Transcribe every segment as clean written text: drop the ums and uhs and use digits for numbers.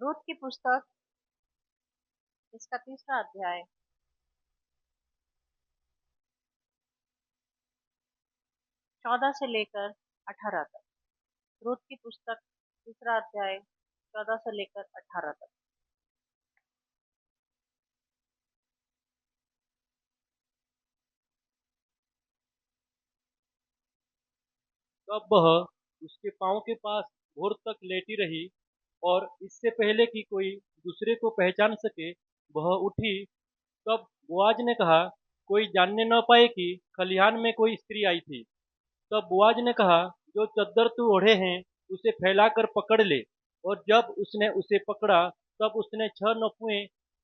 Ruth की पुस्तक इसका 3रा अध्याय 14 से लेकर 18 तक। रूथ की पुस्तक 3रा अध्याय 14 से लेकर 18 तक। तब वह उसके पाँव के पास भोर तक लेटी रही, और इससे पहले कि कोई दूसरे को पहचान सके वह उठी। तब बोआज ने कहा, कोई जानने न पाए कि खलिहान में कोई स्त्री आई थी। तब बोआज ने कहा, जो चद्दर तू ओढ़े हैं उसे फैलाकर पकड़ ले। और जब उसने उसे पकड़ा तब उसने 6 नपुए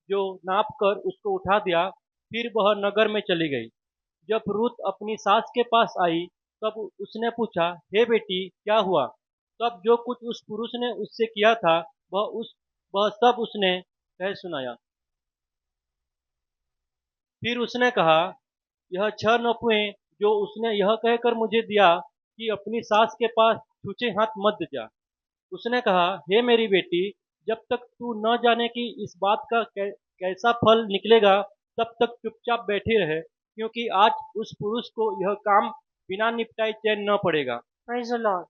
जो नाप कर उसको उठा दिया। फिर वह नगर में चली गई। जब रूत अपनी सास के पास आई तब उसने पूछा, हे बेटी, क्या हुआ? तब जो कुछ उस पुरुष ने उससे किया था वह सब उसने कह सुनाया। फिर उसने कहा, यह 6 नपुए जो उसने यह कहकर मुझे दिया कि अपनी सास के पास छूछे हाथ मत जा। उसने कहा, हे मेरी बेटी, जब तक तू न जाने कि इस बात का कैसा फल निकलेगा तब तक चुपचाप बैठी रहे, क्योंकि आज उस पुरुष को यह काम बिना निपटाए चैन न पड़ेगा। Praise the lord.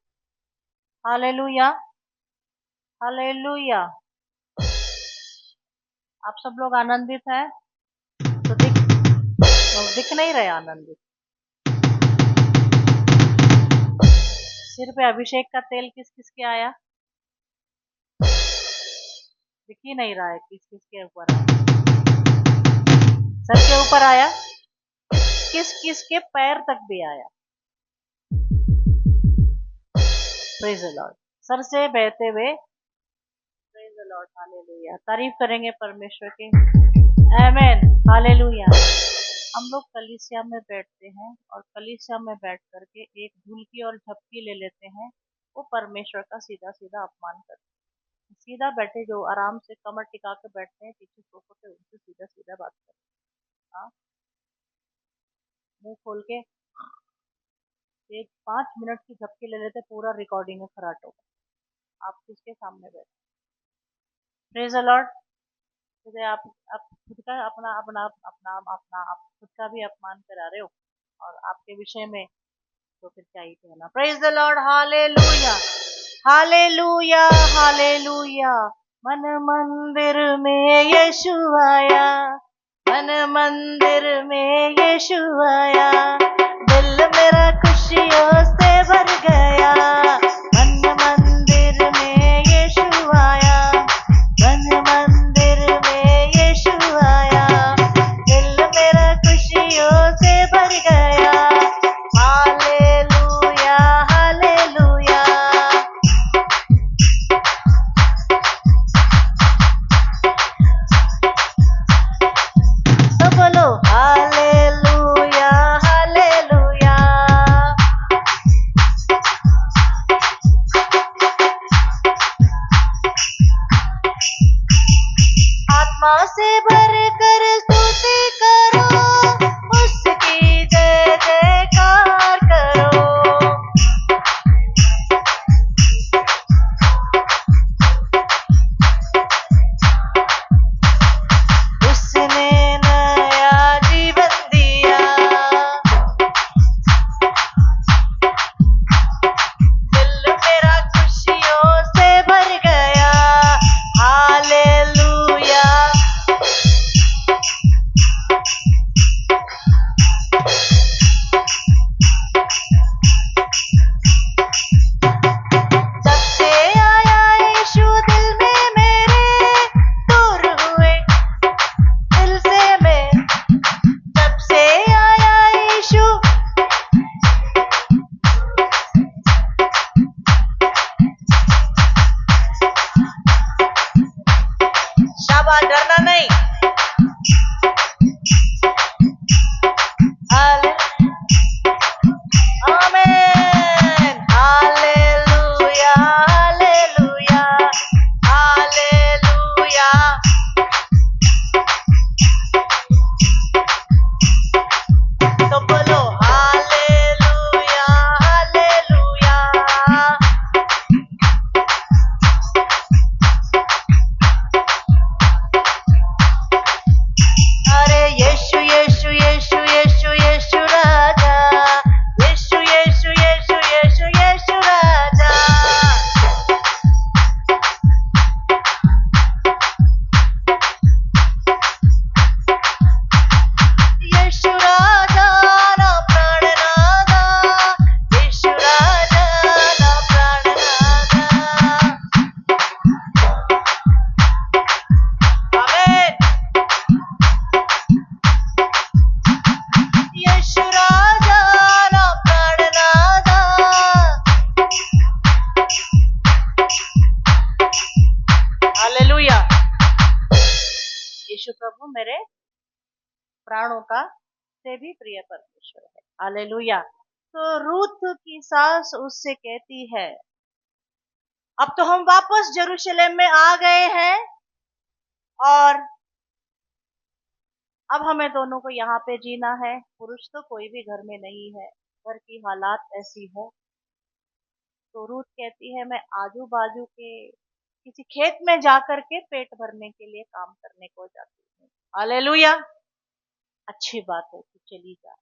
Hallelujah, hallelujah. आप सब लोग आनंदित हैं? तो दिख नहीं रहे आनंदित। सिर पे अभिषेक का तेल किस किस के आया? दिख ही नहीं रहा है किस किस के ऊपर आया। सर के ऊपर आया, किस किस के पैर तक भी आया। Praise the Lord. सर से बहते हुए, प्रेज द लॉर्ड, हालेलुया। तारीफ करेंगे परमेश्वर की। आमेन, हालेलुया। हम लोग कलीसिया में बैठते हैं और कलीसिया में बैठ करके एक ढुलकी और झपकी ले लेते हैं, वो परमेश्वर का सीधा सीधा अपमान करते हैं। सीधा बैठे जो आराम से कमर टिका के बैठते हैं पीछे सोफे पे, उनसे सीधा सीधा बात करते हैं। मुंह खोल के एक 5 मिनट की झपकी ले लेते, पूरा रिकॉर्डिंग में खराट होगा। आप किसके सामने बैठे? Praise the Lord. आप खुद का अपना अपना अपना अपना आप खुद का भी अपमान करा रहे हो और आपके विषय में तो फिर क्या ही कहना। Praise the lord, hallelujah, hallelujah, hallelujah. मन मंदिर में यीशु आया, मन मंदिर में यीशु आया, दिल मेरा खुशियों से भर गया। मन मंदिर में यीशु आया, मन मंदिर में यीशु आया, दिल मेरा खुशियों से भर गया। Hallelujah, hallelujah. तो बोलो हालेलुया, हालेलुया। आत्मा से भर कर स्तुति करो, उसकी जय जयकार करो। उसने नया जीवन दिया, दिल मेरा खुशियों से भर गया। हालेलुया। जब से आया यीशु दिल में मेरे, दूर हुए दिल से मैं। जब से आया यीशु, शाबाश, डरना नहीं। आमेन, हालेलुया, हालेलुया, हालेलुया। तो बोलो हालेलुया, हालेलुया। यीशु प्रभु मेरे प्राणों का से भी प्रिय परमेश्वर है। हालेलुया। तो रूथ की सास उससे कहती है, अब तो हम वापस यरूशलेम में आ गए हैं और अब हमें दोनों को यहाँ पे जीना है। पुरुष तो कोई भी घर में नहीं है, घर की हालात ऐसी है। तो रूथ कहती है, मैं आजू बाजू के किसी खेत में जाकर के पेट भरने के लिए काम करने को जाती हूँ। हालेलुया। अच्छी बात है कि चली जा।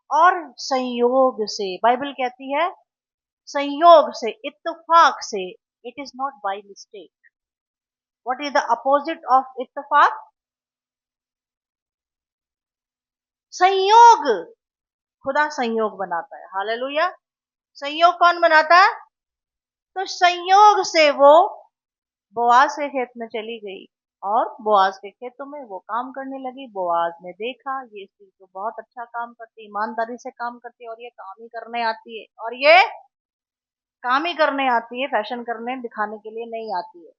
और संयोग से, बाइबल कहती है संयोग से, इत्तेफाक से, it is not by mistake. What is the opposite of इत्तेफाक? संयोग। खुदा संयोग बनाता है। हालेलुया। संयोग कौन बनाता है? तो संयोग से वो बोआज के खेत में चली गई और बोआज के खेतों में वो काम करने लगी। बोआज ने देखा ये स्त्री तो बहुत अच्छा काम करती, ईमानदारी से काम करती है, और ये काम ही करने आती है, और ये काम ही करने आती है, फैशन करने दिखाने के लिए नहीं आती है,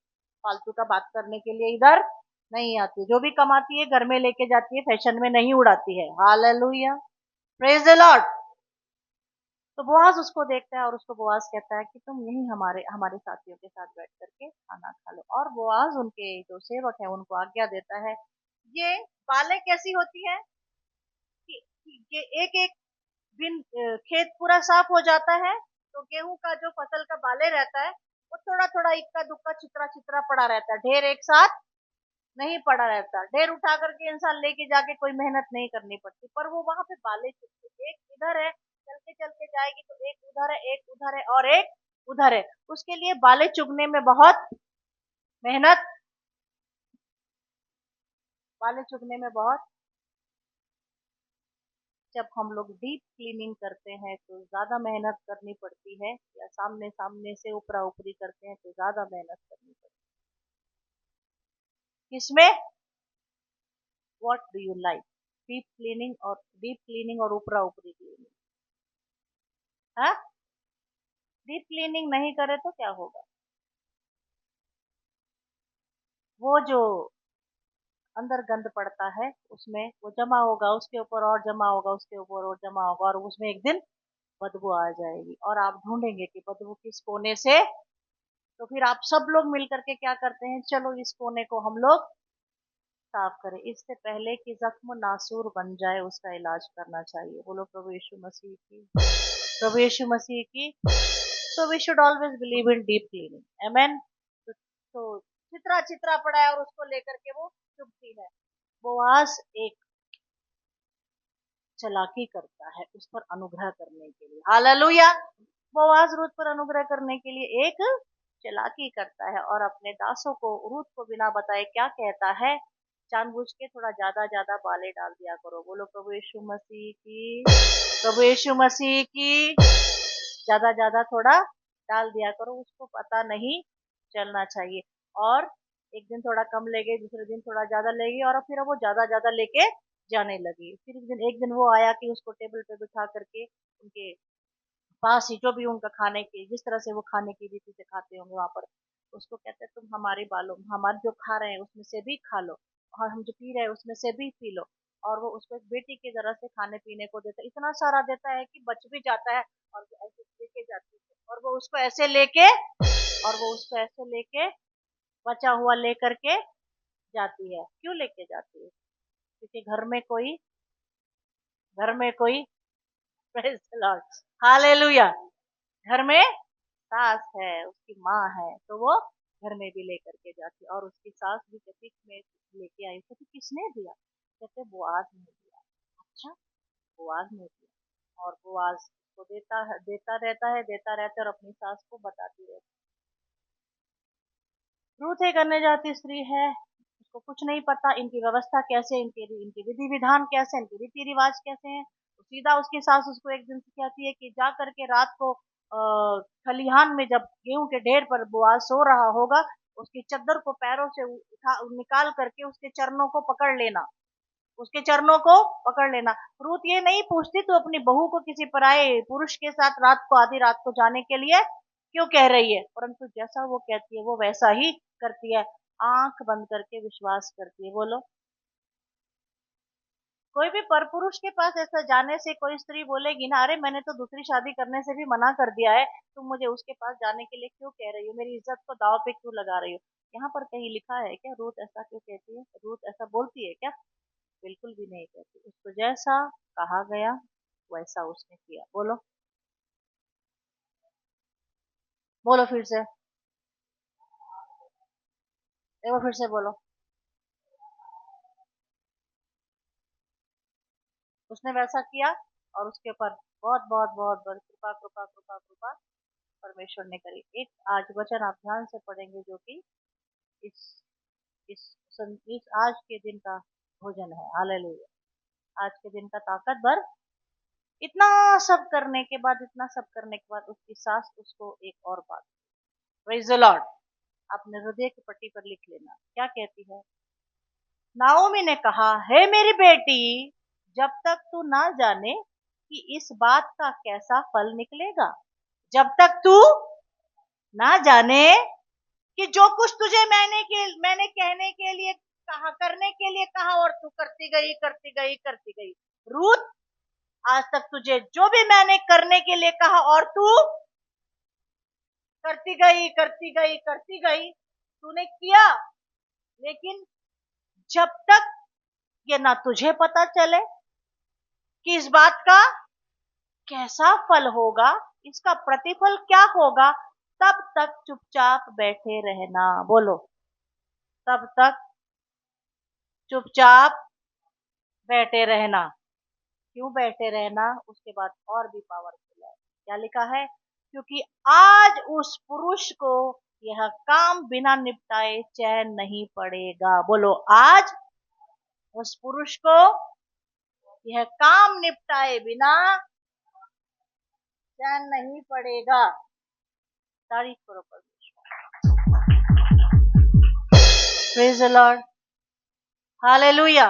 फालतू का बात करने के लिए इधर नहीं आती। जो भी कमाती है घर में लेके जाती है, फैशन में नहीं उड़ाती है। हालेलुया। Praise the lord. तो बोआज उसको देखता है और उसको बोआज कहता है कि तुम यही हमारे हमारे साथियों के साथ बैठ करके खाना खा लो। और बोआज उनके जो सेवक है उनको आज्ञा देता है। ये बालें कैसी होती है कि एक एक दिन खेत पूरा साफ हो जाता है तो गेहूं का जो फसल का बाले रहता है वो थोड़ा थोड़ा इक्का दुक्का चित्रा चित्रा पड़ा रहता है, ढेर एक साथ नहीं पड़ा रहता। ढेर उठा करके इंसान लेके जाके कोई मेहनत नहीं करनी पड़ती, पर वो वहां पे बाले चुगते, एक इधर है चल के जाएगी तो एक उधर है, एक उधर है और एक उधर है। उसके लिए बाले चुगने में बहुत मेहनत, बाले चुगने में बहुत, जब हम लोग डीप क्लीनिंग करते हैं तो ज्यादा मेहनत करनी पड़ती है, या सामने सामने से ऊपरा ऊपरी करते हैं तो ज्यादा मेहनत करनी पड़ती है। किसमें? What do you like, deep cleaning और ऊपरा ऊपरी क्लीनिंग? हाँ, डीप क्लीनिंग नहीं करे तो क्या होगा? वो जो अंदर गंद पड़ता है उसमें वो जमा होगा, उसके ऊपर और जमा होगा, उसके ऊपर और जमा होगा, और उसमें एक दिन बदबू आ जाएगी और आप ढूंढेंगे कि बदबू किस कोने से। तो फिर आप सब लोग मिलकर के क्या करते हैं, चलो इस कोने को हम लोग साफ करें, इससे पहले कि जख्म नासूर बन जाए उसका इलाज करना चाहिए। बोलो प्रभु यीशु मसीह की, प्रभु यीशु मसीह की। So we should always believe in deep cleaning. Amen. तो चित्रा चित्रा पड़ा है और उसको लेकर के वो चुभती है। बोआज एक चालाकी करता है उस पर अनुग्रह करने के लिए। हालेलुया। बोआज रूत पर अनुग्रह करने के लिए एक चालाकी करता है और अपने दासों को, रूत को बिना बताए क्या कहता है, जानबूझ के थोड़ा ज्यादा ज्यादा बाले डाल दिया करो। बोलो प्रभु यीशु मसीह की, प्रभु यीशु मसीह की। ज्यादा ज्यादा थोड़ा डाल दिया करो, उसको पता नहीं चलना चाहिए। और एक दिन थोड़ा कम लेगे, दूसरे दिन थोड़ा ज्यादा लेगी, और फिर वो ज्यादा ज्यादा लेके जाने लगी। फिर एक दिन वो आया कि उसको टेबल पे बिठा करके उनके पास ही, जो भी उनका खाने की, जिस तरह से वो खाने की रीति से खाते होंगे वहां पर, उसको कहते हैं तुम हमारे बालों, हमारे जो खा रहे हैं उसमें से भी खा लो, और हम जो पी रहे हैं उसमें से भी पी लो। और वो उसको एक बेटी की तरह से खाने पीने को देता है, इतना सारा देता है कि बच भी जाता है, और वो ऐसे लेके जाती है, और वो उसको ऐसे लेके, और वो उसको ऐसे लेके बचा हुआ लेकर के जाती है। क्यों लेके जाती है? क्योंकि घर में कोई प्रेज द लॉर्ड, हालेलुया, घर में सास है, उसकी माँ है, तो वो घर में भी लेकर के जाती है। और उसकी सास भी कहती मैं लेके आई, तो किसने दिया? कहते बुआज ने दिया। अच्छा, बुआज ने दिया। और बुआज को देता रहता है, देता रहता है, और अपनी सास को बताती रहती है। रूथ एक अन्य जाति स्त्री है, उसको कुछ नहीं पता इनकी व्यवस्था कैसे, इनके विधि विधान कैसे, इनके रीति रिवाज कैसे हैं। तो सीधा उसकी सास उसको एक दिन से कहती है कि जा करके रात को खलिहान में जब गेहूं के ढेर पर बुआज सो रहा होगा, उसकी चद्दर को पैरों से उठा निकाल करके उसके चरणों को पकड़ लेना, उसके चरणों को पकड़ लेना। रूथ ये नहीं पूछती तो अपनी बहू को किसी पराये पुरुष के साथ रात को, आधी रात को जाने के लिए क्यों कह रही है, परंतु जैसा वो कहती है वो वैसा ही करती है। आंख बंद करके विश्वास करती है। बोलो, कोई भी परपुरुष के पास ऐसा जाने से कोई स्त्री बोलेगी ना, अरे मैंने तो दूसरी शादी करने से भी मना कर दिया है, तुम मुझे उसके पास जाने के लिए क्यों कह रही हो, मेरी इज्जत को दाव पे क्यों लगा रही हो। यहाँ पर कहीं लिखा है क्या रूथ ऐसा क्यों कहती है? रूथ ऐसा बोलती है क्या? बिल्कुल भी नहीं कहती। उसको जैसा कहा गया वैसा उसने किया। बोलो, बोलो फिर से, एक बार फिर से बोलो। उसने वैसा किया और उसके ऊपर बहुत बहुत बहुत बहुत कृपा कृपा कृपा कृपा परमेश्वर ने करी। एक आज वचन आप ध्यान से पढ़ेंगे जो कि इस इस आज के दिन का भोजन है। हालेलुया। आज के दिन का ताकतवर। इतना सब करने के बाद, इतना सब करने के बाद उसकी सास उसको एक और बात, प्रेज द लॉर्ड, अपने हृदय की पट्टी पर लिख लेना, क्या कहती है? नाओमी ने कहा, हे मेरी बेटी, जब तक तू ना जाने कि इस बात का कैसा फल निकलेगा, जब तक तू ना जाने कि जो कुछ तुझे मैंने कहने के लिए कहा, करने के लिए कहा, और तू करती गई करती गई करती गई। रूथ, आज तक तुझे जो भी मैंने करने के लिए कहा और तू करती गई करती गई करती गई, तूने किया। लेकिन जब तक ये ना तुझे पता चले कि इस बात का कैसा फल होगा, इसका प्रतिफल क्या होगा, तब तक चुपचाप बैठे रहना। बोलो, तब तक चुपचाप बैठे रहना। क्यों बैठे रहना? उसके बाद और भी पावरफुल है, क्या लिखा है? क्योंकि आज उस पुरुष को यह काम बिना निपटाए चैन नहीं पड़ेगा। बोलो, आज उस पुरुष को यह काम निपटाए बिना चैन नहीं पड़ेगा। तारीफ करो परमेश्वर। Praise the lord, hallelujah.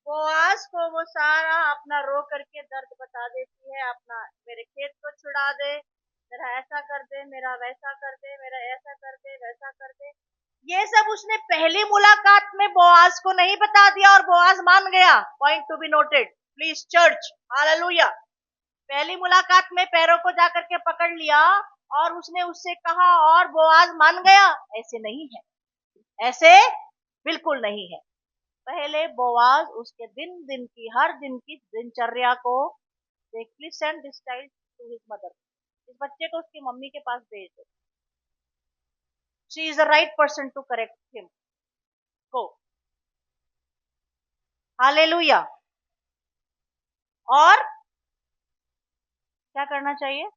Boaz को वो सारा अपना रो करके दर्द बता देती है, अपना मेरे खेत को छुड़ा दे, मेरा ऐसा कर दे, मेरा वैसा कर दे, मेरा ऐसा कर दे, वैसा कर दे। ये सब उसने पहली मुलाकात में बोआज को नहीं बता दिया और बोआज मान गया। Point to be noted please church, hallelujah. पहली मुलाकात में पैरों को जाकर के पकड़ लिया और उसने उससे कहा और बोआज मान गया, ऐसे नहीं है, ऐसे बिल्कुल नहीं है। पहले बोआज उसके दिन दिन की, हर दिन की दिनचर्या को देख, please send this child to his mother, इस बच्चे को उसकी मम्मी के पास भेज दो। She is the right person to correct him. Go, hallelujah. और क्या करना चाहिए?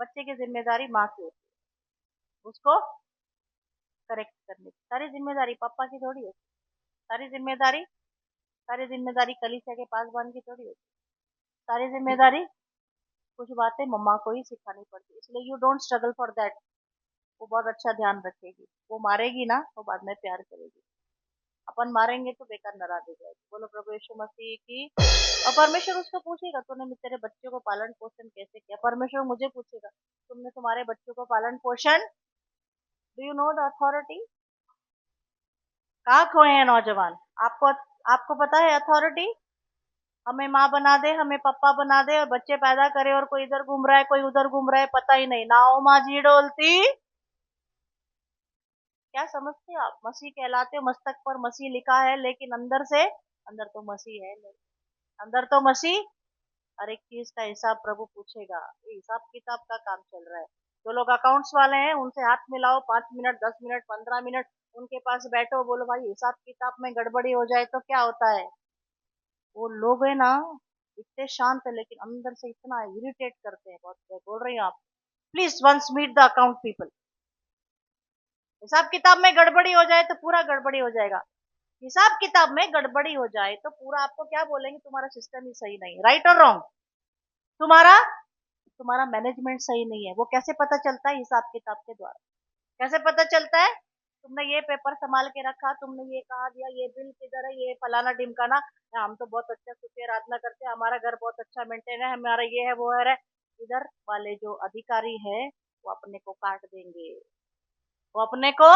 बच्चे की जिम्मेदारी माँ की होती है, उसको करेक्ट करने की। सारी जिम्मेदारी पापा की थोड़ी होती, सारी जिम्मेदारी, सारी जिम्मेदारी कलीसिया के पासवान की थोड़ी होती, सारी जिम्मेदारी कुछ बातें मम्मा को ही सिखानी पड़ती। इसलिए you don't struggle for that. वो बहुत अच्छा ध्यान रखेगी, वो मारेगी ना तो बाद में प्यार करेगी, अपन मारेंगे तो बेकार नाराज हो जाएगी। बोलो प्रभु यीशु मसीह की। और परमेश्वर उसको पूछेगा, तूने तेरे बच्चों को पालन पोषण कैसे किया? परमेश्वर मुझे पूछेगा, तुमने तुम्हारे बच्चों को पालन पोषण, do you know the authority? कहाँ खोए हैं नौजवान? आपको आपको पता है अथॉरिटी? हमें माँ बना दे, हमें पापा बना दे और बच्चे पैदा करे और कोई इधर घूम रहा है कोई उधर घूम रहा है, पता ही नहीं। नाओ माँ जी डोलती। क्या समझते हो आप? मसीह कहलाते हो, मस्तक पर मसीह लिखा है, लेकिन अंदर से, अंदर तो मसीह है नहीं, अंदर तो मसीह। हर एक चीज का हिसाब प्रभु पूछेगा। ये हिसाब किताब का काम चल रहा है। जो लोग अकाउंट्स वाले हैं उनसे हाथ मिलाओ, 5 मिनट 10 मिनट 15 मिनट उनके पास बैठो, बोलो भाई हिसाब किताब में गड़बड़ी हो जाए तो क्या होता है? वो लोग है ना, इतने शांत है लेकिन अंदर से इतना इरिटेट करते हैं। बहुत बोल रही हूँ आप, please once meet the account people. हिसाब किताब में गड़बड़ी हो जाए तो पूरा गड़बड़ी हो जाएगा। हिसाब किताब में गड़बड़ी हो जाए तो पूरा आपको क्या बोलेंगे? तुम्हारा सिस्टम ही सही नहीं, राइट और रॉन्ग? तुम्हारा तुम्हारा मैनेजमेंट सही नहीं है। वो कैसे पता चलता है? हिसाब किताब के द्वारा। कैसे पता चलता है? तुमने ये पेपर संभाल के रखा, तुमने ये कहा दिया, ये बिल किधर है, ये फलाना ढिमकाना, हम तो बहुत अच्छा स्तुति आराधना करते हैं, हमारा घर बहुत अच्छा मेंटेन है, हमारा ये है वो है। इधर वाले जो अधिकारी है वो अपने को काट देंगे, वो अपने को।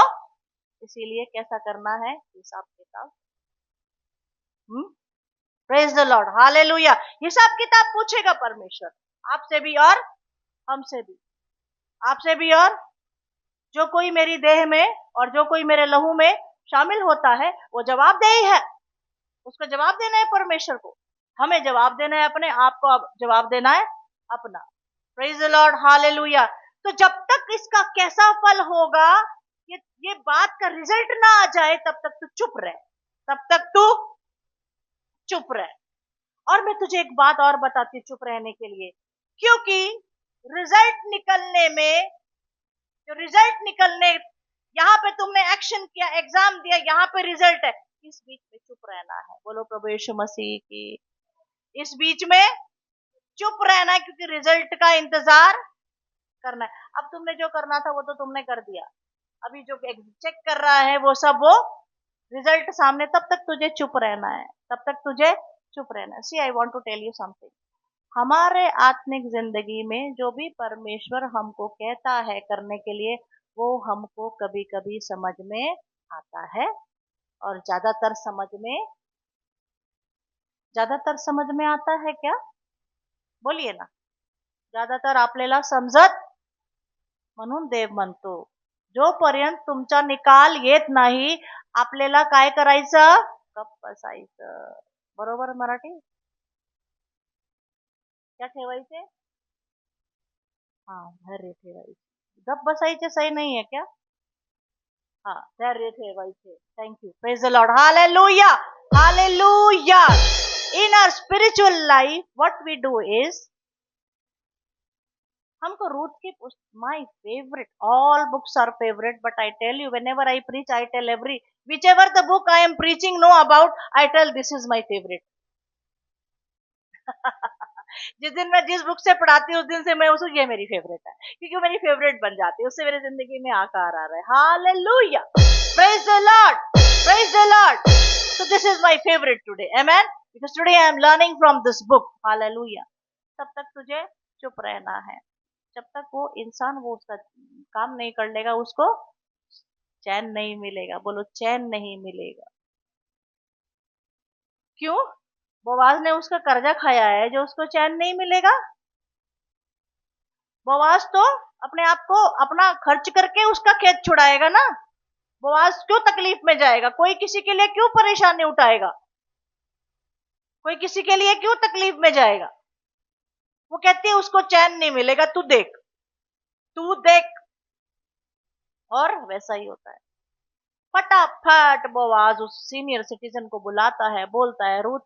इसीलिए कैसा करना है हिसाब किताब। Praise the lord, hallelujah. हिसाब किताब पूछेगा परमेश्वर, आपसे भी और हमसे भी, आपसे भी और जो कोई मेरी देह में और जो कोई मेरे लहू में शामिल होता है वो जवाबदेही है, उसको जवाब देना है परमेश्वर को, हमें जवाब देना है अपने आप को, जवाब देना है अपना। Praise the lord, hallelujah. तो जब तक इसका कैसा फल होगा, ये बात का रिजल्ट ना आ जाए, तब तक तू चुप रहे, तब तक तू चुप रहे। और मैं तुझे एक बात और बताती हूँ चुप रहने के लिए, क्योंकि रिजल्ट निकलने में, जो रिजल्ट निकलने, यहाँ पे तुमने एक्शन किया, एग्जाम दिया, यहाँ पे रिजल्ट है, इस बीच में चुप रहना है। बोलो प्रभु यीशु मसीह की। इस बीच में चुप रहना है, क्योंकि रिजल्ट का इंतजार करना है। अब तुमने जो करना था वो तो तुमने कर दिया, अभी जो चेक कर रहा है वो सब, वो रिजल्ट सामने, तब तक तुझे चुप रहना है, तब तक तुझे चुप रहना है। See I want to tell you something, हमारे आत्मिक जिंदगी में जो भी परमेश्वर हमको कहता है करने के लिए, वो हमको कभी कभी समझ में आता है, और ज्यादातर समझ में आता है क्या? बोलिए ना, ज्यादातर आपल्याला समजत म्हणून देव म्हणतो, जोपर्यंत तुमचा निकाल येत नाही आपल्याला काय करायचं? गप्प बसायचं। बरोबर मराठी? क्या ठेवायचे? हाँ, धैर्य ठेवायचे। गप बसायचे सही नहीं है क्या? हाँ, धैर्य ठेवायचे। Thank you, praise the lord, hallelujah, hallelujah. In our spiritual life, what we do is, हमको रूथ की my favourite, all books are favourite, but I tell you, whenever I preach, I tell every, whichever the book I am preaching no about, I tell this is my favourite. जिस दिन मैं जिस book से पढ़ाती हूँ उस दिन से मैं उसको, ये मेरी फेवरेट है, क्योंकि वो मेरी फेवरेट बन जाती है, उससे मेरी जिंदगी में आकार आ रहा है। Hallelujah, praise the Lord, praise the Lord. So this is my favorite today, amen, because today I am learning from this book, hallelujah। तब तक तुझे चुप रहना है, जब तक वो इंसान वो उसका काम नहीं कर लेगा, उसको चैन नहीं मिलेगा। बोलो चैन नहीं मिलेगा। क्यों? बोआज ने उसका कर्जा खाया है, जो उसको चैन नहीं मिलेगा। बोआज तो अपने आप को अपना खर्च करके उसका खेत छुड़ाएगा ना। बोआज क्यों तकलीफ में जाएगा? कोई किसी के लिए क्यों परेशानी उठाएगा? कोई किसी के लिए क्यों तकलीफ में जाएगा? वो कहती है उसको चैन नहीं मिलेगा, तू देख, तू देख। और वैसा ही होता है। फटाफट बोआज उस सीनियर सिटीजन को बुलाता है, बोलता है, रूथ,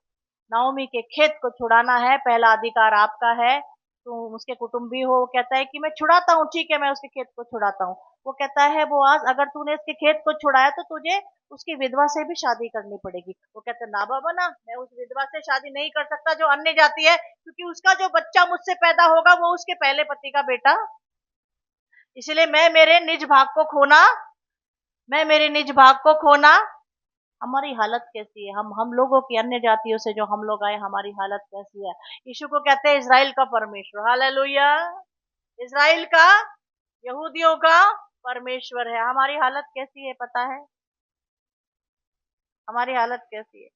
नाओमी के खेत को छुड़ाना है, पहला अधिकार आपका है, तुम उसके कुटुंबी हो। वो कहता है कि मैं छुड़ाता हूँ, ठीक है, मैं उसके खेत को छुड़ाता हूँ। वो कहता है, बोआज, अगर तूने इसके खेत को छुड़ाया तो तुझे उसकी विधवा से भी शादी करनी पड़ेगी। वो कहता है, ना बाबा ना, मैं उस विधवा से शादी नहीं कर सकता जो अन्य जाति है, क्योंकि उसका जो बच्चा मुझसे पैदा होगा वो उसके पहले पति का बेटा, इसलिए मैं मेरे निज भाग को खोना, मैं मेरे निज भाग को खोना। हमारी हालत कैसी है? हम लोगों की, अन्य जातियों से जो हम लोग आए, हमारी हालत कैसी है? यीशु को कहते हैं इजराइल का परमेश्वर, हालेलुया, इजराइल का, यहूदियों का परमेश्वर है। हमारी हालत कैसी है पता है? हमारी हालत कैसी है?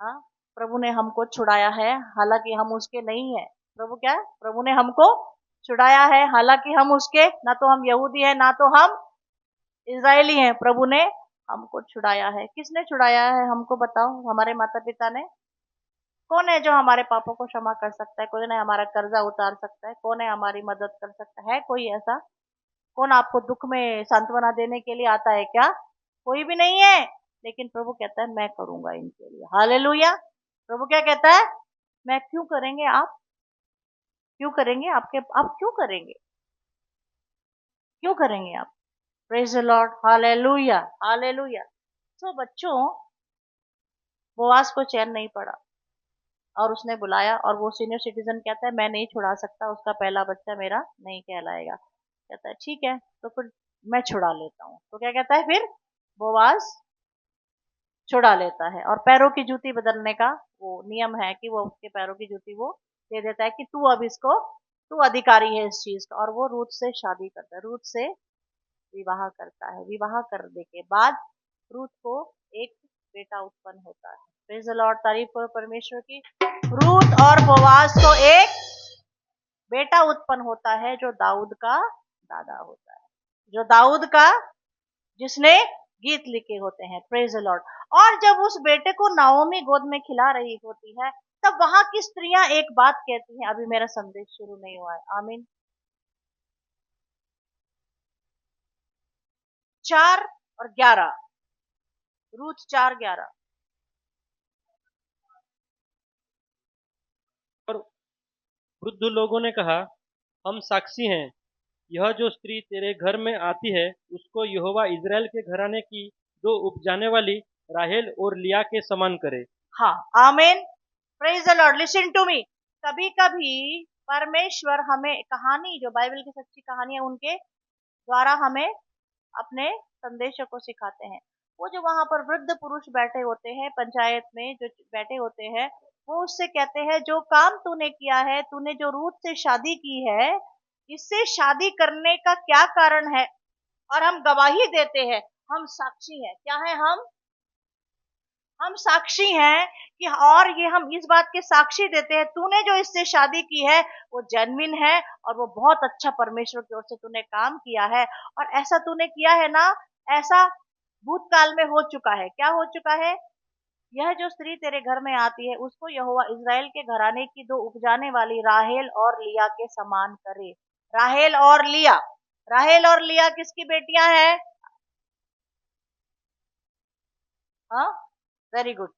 हाँ, प्रभु ने हमको छुड़ाया है, हालांकि हम उसके नहीं है। प्रभु क्या है? प्रभु ने हमको छुड़ाया है, हालांकि हम उसके, ना तो हम यहूदी है ना तो हम इजरायली हैं। प्रभु ने हमको छुड़ाया है। किसने छुड़ाया है हमको? बताओ। हमारे माता पिता ने। कौन है जो हमारे पापों को क्षमा कर सकता है? कौन है हमारा कर्जा उतार सकता है? कौन है हमारी मदद कर सकता है? कोई ऐसा? कौन आपको दुख में सांत्वना देने के लिए आता है क्या? कोई भी नहीं है। लेकिन प्रभु कहता है मैं करूंगा इनके लिए, हालेलुया। प्रभु क्या कहता है? मैं क्यों करेंगे आप? क्यों करेंगे आपके? आप क्यों करेंगे? क्यों करेंगे आप? Praise the lord, hallelujah, hallelujah. तो बच्चों, बोआज को चैन नहीं पड़ा और उसने बुलाया, और वो सीनियर सिटीजन कहता है मैं नहीं छुड़ा सकता, उसका पहला बच्चा मेरा नहीं कहलाएगा। कहता है ठीक है, तो फिर मैं छुड़ा लेता हूँ। तो क्या कहता है फिर? बोआज छुड़ा लेता है, और पैरों की जूती बदलने का वो नियम है कि वो उसके पैरों की जूती वो दे देता है कि तू अब इसको तू अधिकारी है इस चीज का, और वो रूथ से शादी करता है, रूथ से विवाह करता है। विवाह करने के बाद रूथ को एक बेटा उत्पन्न होता है। प्रेज द लॉर्ड, तारीफ करो परमेश्वर की। रूथ और बोआज को एक बेटा उत्पन्न होता है जो दाऊद का दादा होता है, जो दाऊद का, जिसने गीत लिखे होते हैं। Praise the Lord. और जब उस बेटे को नाओमी गोद में खिला रही होती है, तब वहां की स्त्रियां एक बात कहती हैं। अभी मेरा संदेश शुरू नहीं हुआ है, आमीन। 4 और 11, रूथ 4:11। और वृद्ध लोगों ने कहा, हम साक्षी हैं, यह जो स्त्री तेरे घर में आती है उसको यहोवा इज़राइल के घराने की दो उपजाने वाली राहेल और लिया के समान करे। हाँ, आमीन। Praise the lord. Listen to me. कभी कभी परमेश्वर हमें कहानी, जो बाइबल की सच्ची कहानी है, उनके द्वारा हमें अपने संदेशों को सिखाते हैं। वो जो वहां पर वृद्ध पुरुष बैठे होते हैं पंचायत में, जो बैठे होते हैं, वो उससे कहते हैं, जो काम तूने किया है, तूने जो रूथ से शादी की है, इससे शादी करने का क्या कारण है? और हम गवाही देते हैं, हम साक्षी हैं। क्या है? हम साक्षी हैं कि, और ये हम इस बात के साक्षी देते हैं, तूने जो इससे शादी की है वो जेन्युइन है, और वो बहुत अच्छा परमेश्वर की ओर से तूने काम किया है। और ऐसा तूने किया है ना, ऐसा भूतकाल में हो चुका है। क्या हो चुका है? यह जो स्त्री तेरे घर में आती है, उसको यहोवा इज़राइल के घराने की दो उपजाने वाली राहेल और लिया के समान करे। राहेल और लिया, राहेल और लिया किसकी बेटियां हैं? हाँ, वेरी गुड।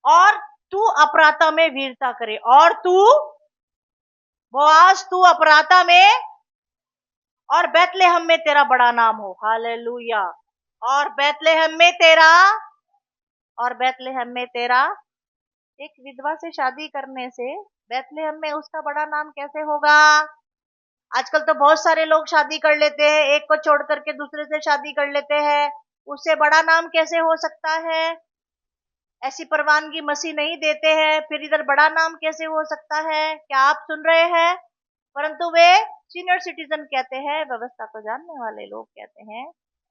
और तू अपराता में वीरता करे, और तू बोआज, तू अपराता में और बैतलेहम में तेरा बड़ा नाम हो। हालेलुया। और बैतलेहम में तेरा, और बैतलेहम में तेरा, एक विधवा से शादी करने से बैतलेहम में उसका बड़ा नाम कैसे होगा? आजकल तो बहुत सारे लोग शादी कर लेते हैं, एक को छोड़ करके दूसरे से शादी कर लेते हैं, उससे बड़ा नाम कैसे हो सकता है? ऐसी परवानगी मसीह नहीं देते हैं, फिर इधर बड़ा नाम कैसे हो सकता है? क्या आप सुन रहे हैं? परंतु वे सीनियर सिटीजन कहते हैं, व्यवस्था को जानने वाले लोग कहते हैं,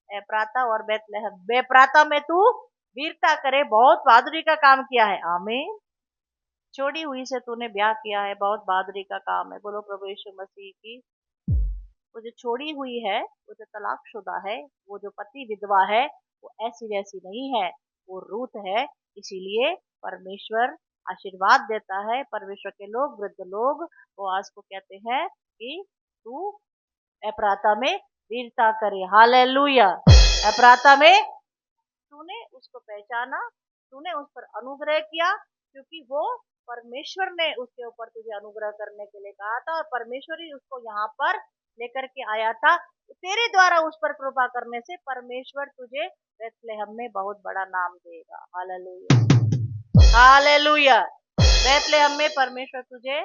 एप्राता और बेतलहम, बेप्राता में तू वीरता करे, बहुत बहादुरी का काम किया है। आमीन। छोड़ी हुई से तूने ब्याह किया है, बहुत बहादुरी का काम है। बोलो प्रभु यीशु मसीह की। वो जो छोड़ी हुई है, वो जो तलाकशुदा है, वो जो पति विधवा है, वो ऐसी वैसी नहीं है, वो रूथ है। इसीलिए परमेश्वर आशीर्वाद देता है। परमेश्वर के लोग, वृद्ध लोग, वो आज को कहते हैं कि तू एप्राता में वीरता करे। हालेलुया। एप्राता में तूने उसको पहचाना, तूने उस पर अनुग्रह किया, क्योंकि वो परमेश्वर ने उसके ऊपर तुझे अनुग्रह करने के लिए कहा था, और परमेश्वर ही उसको यहाँ पर लेकर के आया था। तेरे द्वारा उस पर कृपा करने से परमेश्वर तुझे बैतलहम में बहुत बड़ा नाम देगा। Hallelujah, hallelujah. बैतलहम में परमेश्वर तुझे,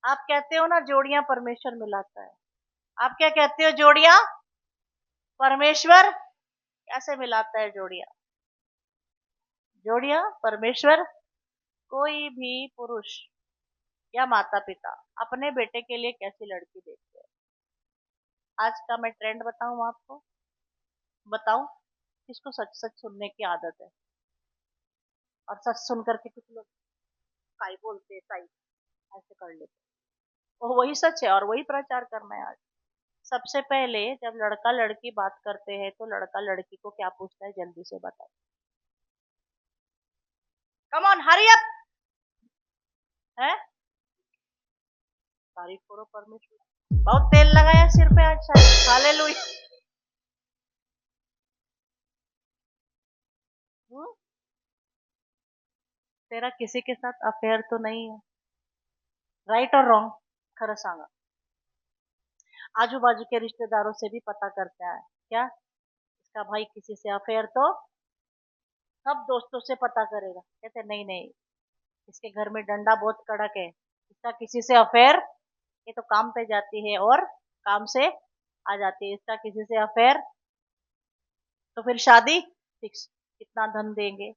आप कहते हो ना, जोड़ियां परमेश्वर मिलाता है। आप क्या कहते हो? जोड़ियां परमेश्वर कैसे मिलाता है? जोड़ियां, जोड़ियां परमेश्वर, कोई भी पुरुष या माता पिता अपने बेटे के लिए कैसी लड़की देखते हैं? आज का मैं ट्रेंड बताऊं आपको, बताऊं? किसको सच सच सुनने की आदत है, और सच सुन करके कुछ लोग काई बोलते हैं, ताई ऐसे कर लेते हैं। वो वही सच है और वही प्रचार करना है आज। सबसे पहले जब लड़का लड़की बात करते हैं, तो लड़का लड़की को क्या पूछता है? जल्दी से बताओ। Come on, hurry up. है, तारीफ करो परमेश्वर। बहुत तेल लगाया सिर पे आज शायद। हालेलुया। तेरा किसी के साथ अफेयर तो नहीं है? राइट और रॉन्ग? खरं सांगा। आजू बाजू के रिश्तेदारों से भी पता करता है क्या इसका भाई किसी से अफेयर? तो सब दोस्तों से पता करेगा, कहते नहीं नहीं, इसके घर में डंडा बहुत कड़क है, इसका किसी से अफेयर, ये तो काम पे जाती है और काम से आ जाती है, इसका किसी से अफेयर। तो फिर शादी फिक्स। कितना धन देंगे,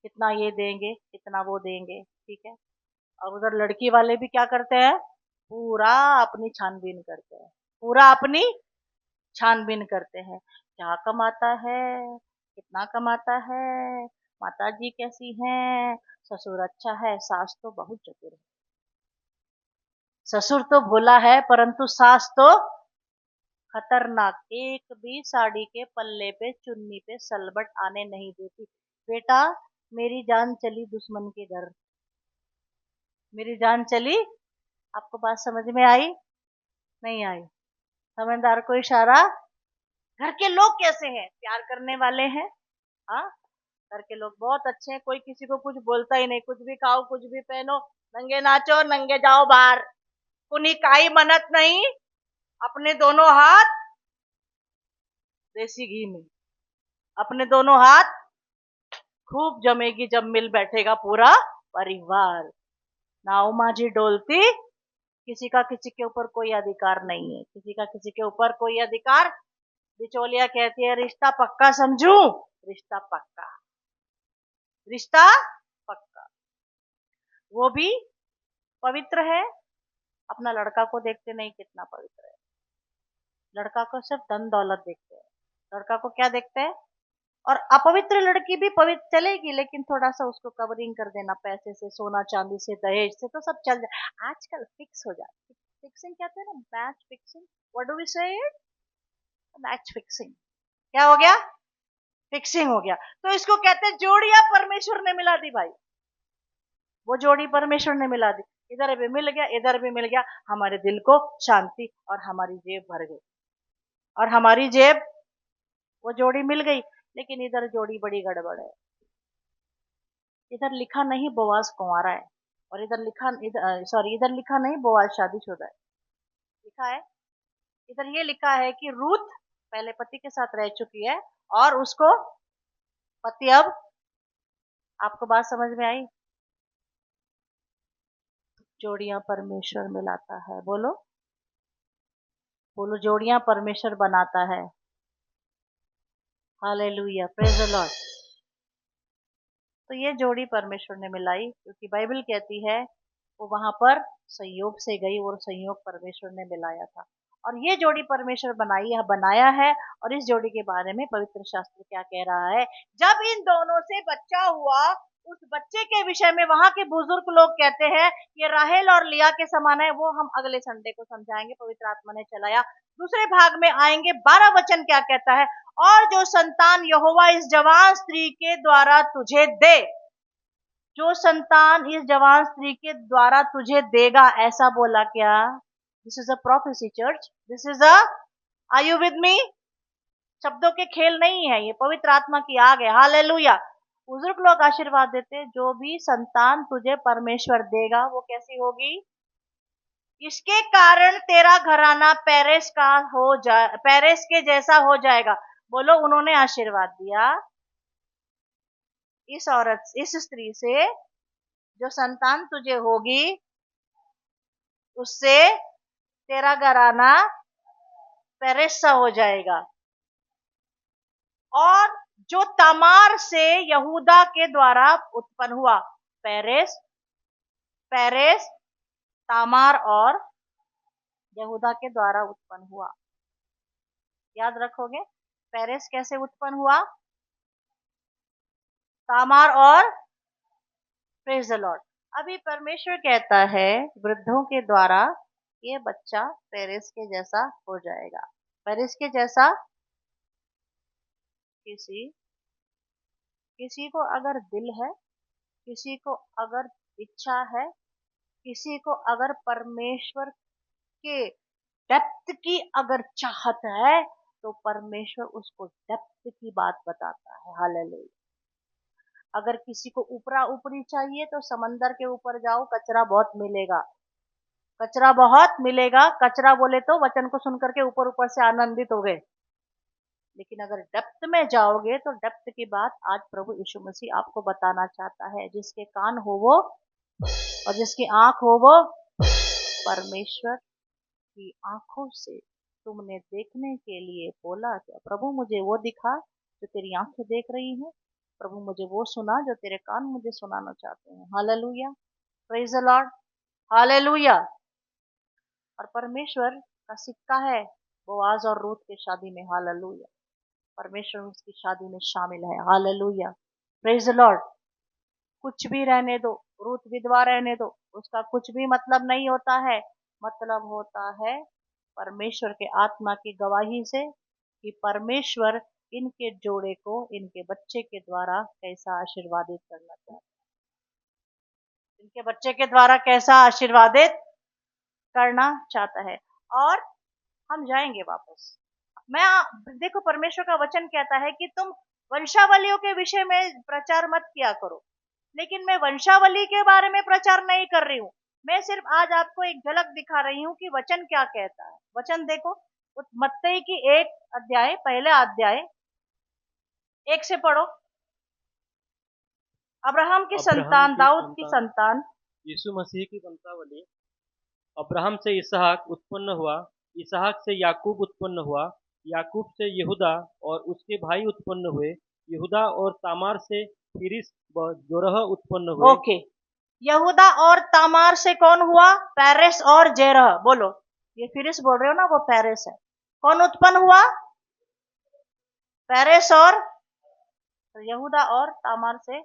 कितना ये देंगे, कितना वो देंगे, ठीक है। और उधर लड़की वाले भी क्या करते हैं, पूरा अपनी छानबीन करते हैं, पूरा अपनी छानबीन करते हैं, क्या कमाता है, कितना कमाता है, माता जी कैसी हैं, ससुर अच्छा है, सास तो बहुत चतुर है। ससुर तो भोला है परंतु सास तो खतरनाक, एक भी साड़ी के पल्ले पे चुन्नी पे सलबट आने नहीं देती। बेटा, मेरी जान चली दुश्मन के घर, मेरी जान चली। आपको बात समझ में आई? नहीं आई? समझदार को इशारा। घर के लोग कैसे हैं, प्यार करने वाले हैं। हाँ, घर के लोग बहुत अच्छे हैं, कोई किसी को कुछ बोलता ही नहीं, कुछ भी खाओ कुछ भी पहनो, नंगे नाचो नंगे जाओ बाहर, कुनी काई मनत नहीं, अपने दोनों हाथ देसी घी में, अपने दोनों हाथ खूब जमेगी जब मिल बैठेगा पूरा परिवार। नाव माझी डोलती, किसी का किसी के ऊपर कोई अधिकार नहीं है, किसी का किसी के ऊपर कोई अधिकार। बिचौलिया कहती है रिश्ता पक्का समझू, रिश्ता पक्का, रिश्ता पक्का। वो भी पवित्र है, अपना लड़का को देखते नहीं कितना पवित्र है, लड़का को सिर्फ धन दौलत देखते हैं, लड़का को क्या देखते हैं। और अपवित्र लड़की भी पवित्र चलेगी, लेकिन थोड़ा सा उसको कवरिंग कर देना, पैसे से, सोना चांदी से, दहेज से, तो सब चल जाए। आजकल फिक्स हो जाए, फिक्सिंग कहते हैं ना, match fixing, what do we say it, match fixing. क्या हो गया? फिक्सिंग हो गया। तो इसको कहते हैं जोड़ियां परमेश्वर ने मिला दी भाई, वो जोड़ी परमेश्वर ने मिला दी, इधर भी मिल गया इधर भी मिल गया, हमारे दिल को शांति और हमारी जेब भर गई, और हमारी जेब, वो जोड़ी मिल गई। लेकिन इधर जोड़ी बड़ी गड़बड़ है, इधर लिखा नहीं बोआज कुंवारा है, और इधर लिखा, सॉरी, इधर लिखा नहीं बोआज शादीशुदा है, लिखा है, इधर ये लिखा है कि रूथ पहले पति के साथ रह चुकी है और उसको पति अब, आपको बात समझ में आई? जोड़ियां परमेश्वर मिलाता है, बोलो बोलो, जोड़ियां परमेश्वर बनाता है। Hallelujah, praise the lord. तो ये जोड़ी परमेश्वर ने मिलाई, क्योंकि बाइबल कहती है वो वहां पर संयोग से गई और संयोग परमेश्वर ने मिलाया था, और ये जोड़ी परमेश्वर बनाई है, बनाया है। और इस जोड़ी के बारे में पवित्र शास्त्र क्या कह रहा है, जब इन दोनों से बच्चा हुआ, उस बच्चे के विषय में वहां के बुजुर्ग लोग कहते हैं ये राहेल और लिया के समान है, वो हम अगले संडे को समझाएंगे, पवित्र आत्मा ने चलाया। दूसरे भाग में आएंगे, 12 वचन क्या कहता है, और जो संतान यहोवा इस जवान स्त्री के द्वारा तुझे दे, जो संतान इस जवान स्त्री के द्वारा तुझे देगा, ऐसा बोला क्या? This is a prophecy church, this is a, are you with me? शब्दों के खेल नहीं है, ये पवित्र आत्मा की आग है। हालेलुया। बुजुर्ग लोग आशीर्वाद देते, जो भी संतान तुझे परमेश्वर देगा वो कैसी होगी, इसके कारण तेरा घराना पेरेस का हो जाए, पेरेस के जैसा हो जाएगा। बोलो, उन्होंने आशीर्वाद दिया इस औरत, इस स्त्री से, जो संतान तुझे होगी उससे तेरा घराना पेरेस सा हो जाएगा। और जो तमार से यहूदा के द्वारा उत्पन्न हुआ, पेरेस, पेरेस, तामार और यहूदा के द्वारा उत्पन्न हुआ। याद रखोगे, पेरेस कैसे उत्पन्न हुआ, तामार और, प्रेज द लॉर्ड। अभी परमेश्वर कहता है वृद्धों के द्वारा ये बच्चा पेरेस के जैसा हो जाएगा। पेरेस के जैसा, किसी किसी को अगर दिल है, किसी को अगर इच्छा है, किसी को अगर परमेश्वर के डेप्थ की अगर चाहत है, तो परमेश्वर उसको डेप्थ की बात बताता है। हालेलुया। अगर किसी को ऊपरा ऊपरी चाहिए तो समंदर के ऊपर जाओ, कचरा बहुत मिलेगा, कचरा बहुत मिलेगा। कचरा बोले तो वचन को सुनकर के ऊपर ऊपर से आनंदित हो गए, लेकिन अगर डेप्थ में जाओगे तो डेप्थ की बात आज प्रभु यीशु मसीह आपको बताना चाहता है। जिसके कान हो वो, और जिसकी आंख हो वो, परमेश्वर की आंखों से तुमने देखने के लिए बोला क्या? प्रभु मुझे वो दिखा जो तेरी आंखें देख रही हैं, प्रभु मुझे वो सुना जो तेरे कान मुझे सुनाना चाहते हैं। Hallelujah. Praise the lord, hallelujah. और परमेश्वर का सिक्का है बोआज और रूत की शादी में, हालेलुया। परमेश्वर उसकी शादी में शामिल है, हालेलुया, प्रेज द लॉर्ड। कुछ भी रहने दो, रूत विधवा रहने दो, उसका कुछ भी मतलब नहीं होता है। मतलब होता है परमेश्वर के आत्मा की गवाही से कि परमेश्वर इनके जोड़े को इनके बच्चे के द्वारा कैसा आशीर्वादित करना चाहता है, इनके बच्चे के द्वारा कैसा आशीर्वादित करना चाहता है। और हम जाएंगे वापस। मैं देखो, परमेश्वर का वचन कहता है कि तुम वंशावलियों के विषय में प्रचार मत किया करो, लेकिन मैं वंशावली के बारे में प्रचार नहीं कर रही हूँ। मैं सिर्फ आज आपको एक झलक दिखा रही हूँ कि वचन क्या कहता है। वचन देखो, मत्ती की 1 अध्याय, पहले अध्याय 1 से पढ़ो। अब्राहम की अब्राहम संतान, की दाऊद की संतान संतान। यीशु मसीह की वंशावली। अब्राहम से इसहाक उत्पन्न हुआ, इसहाक से याकूब उत्पन्न हुआ, याकूब से यहूदा और उसके भाई उत्पन्न हुए, यहूदा और तामार से फिरिस व जोरह उत्पन्न हुए। ओके, यहूदा और तामार से कौन हुआ? पेरेस और जेरह। बोलो, ये फिरिस बोल रहे हो ना, वो पेरेस है। कौन उत्पन्न हुआ? पेरेस और, तो यहूदा और तामार से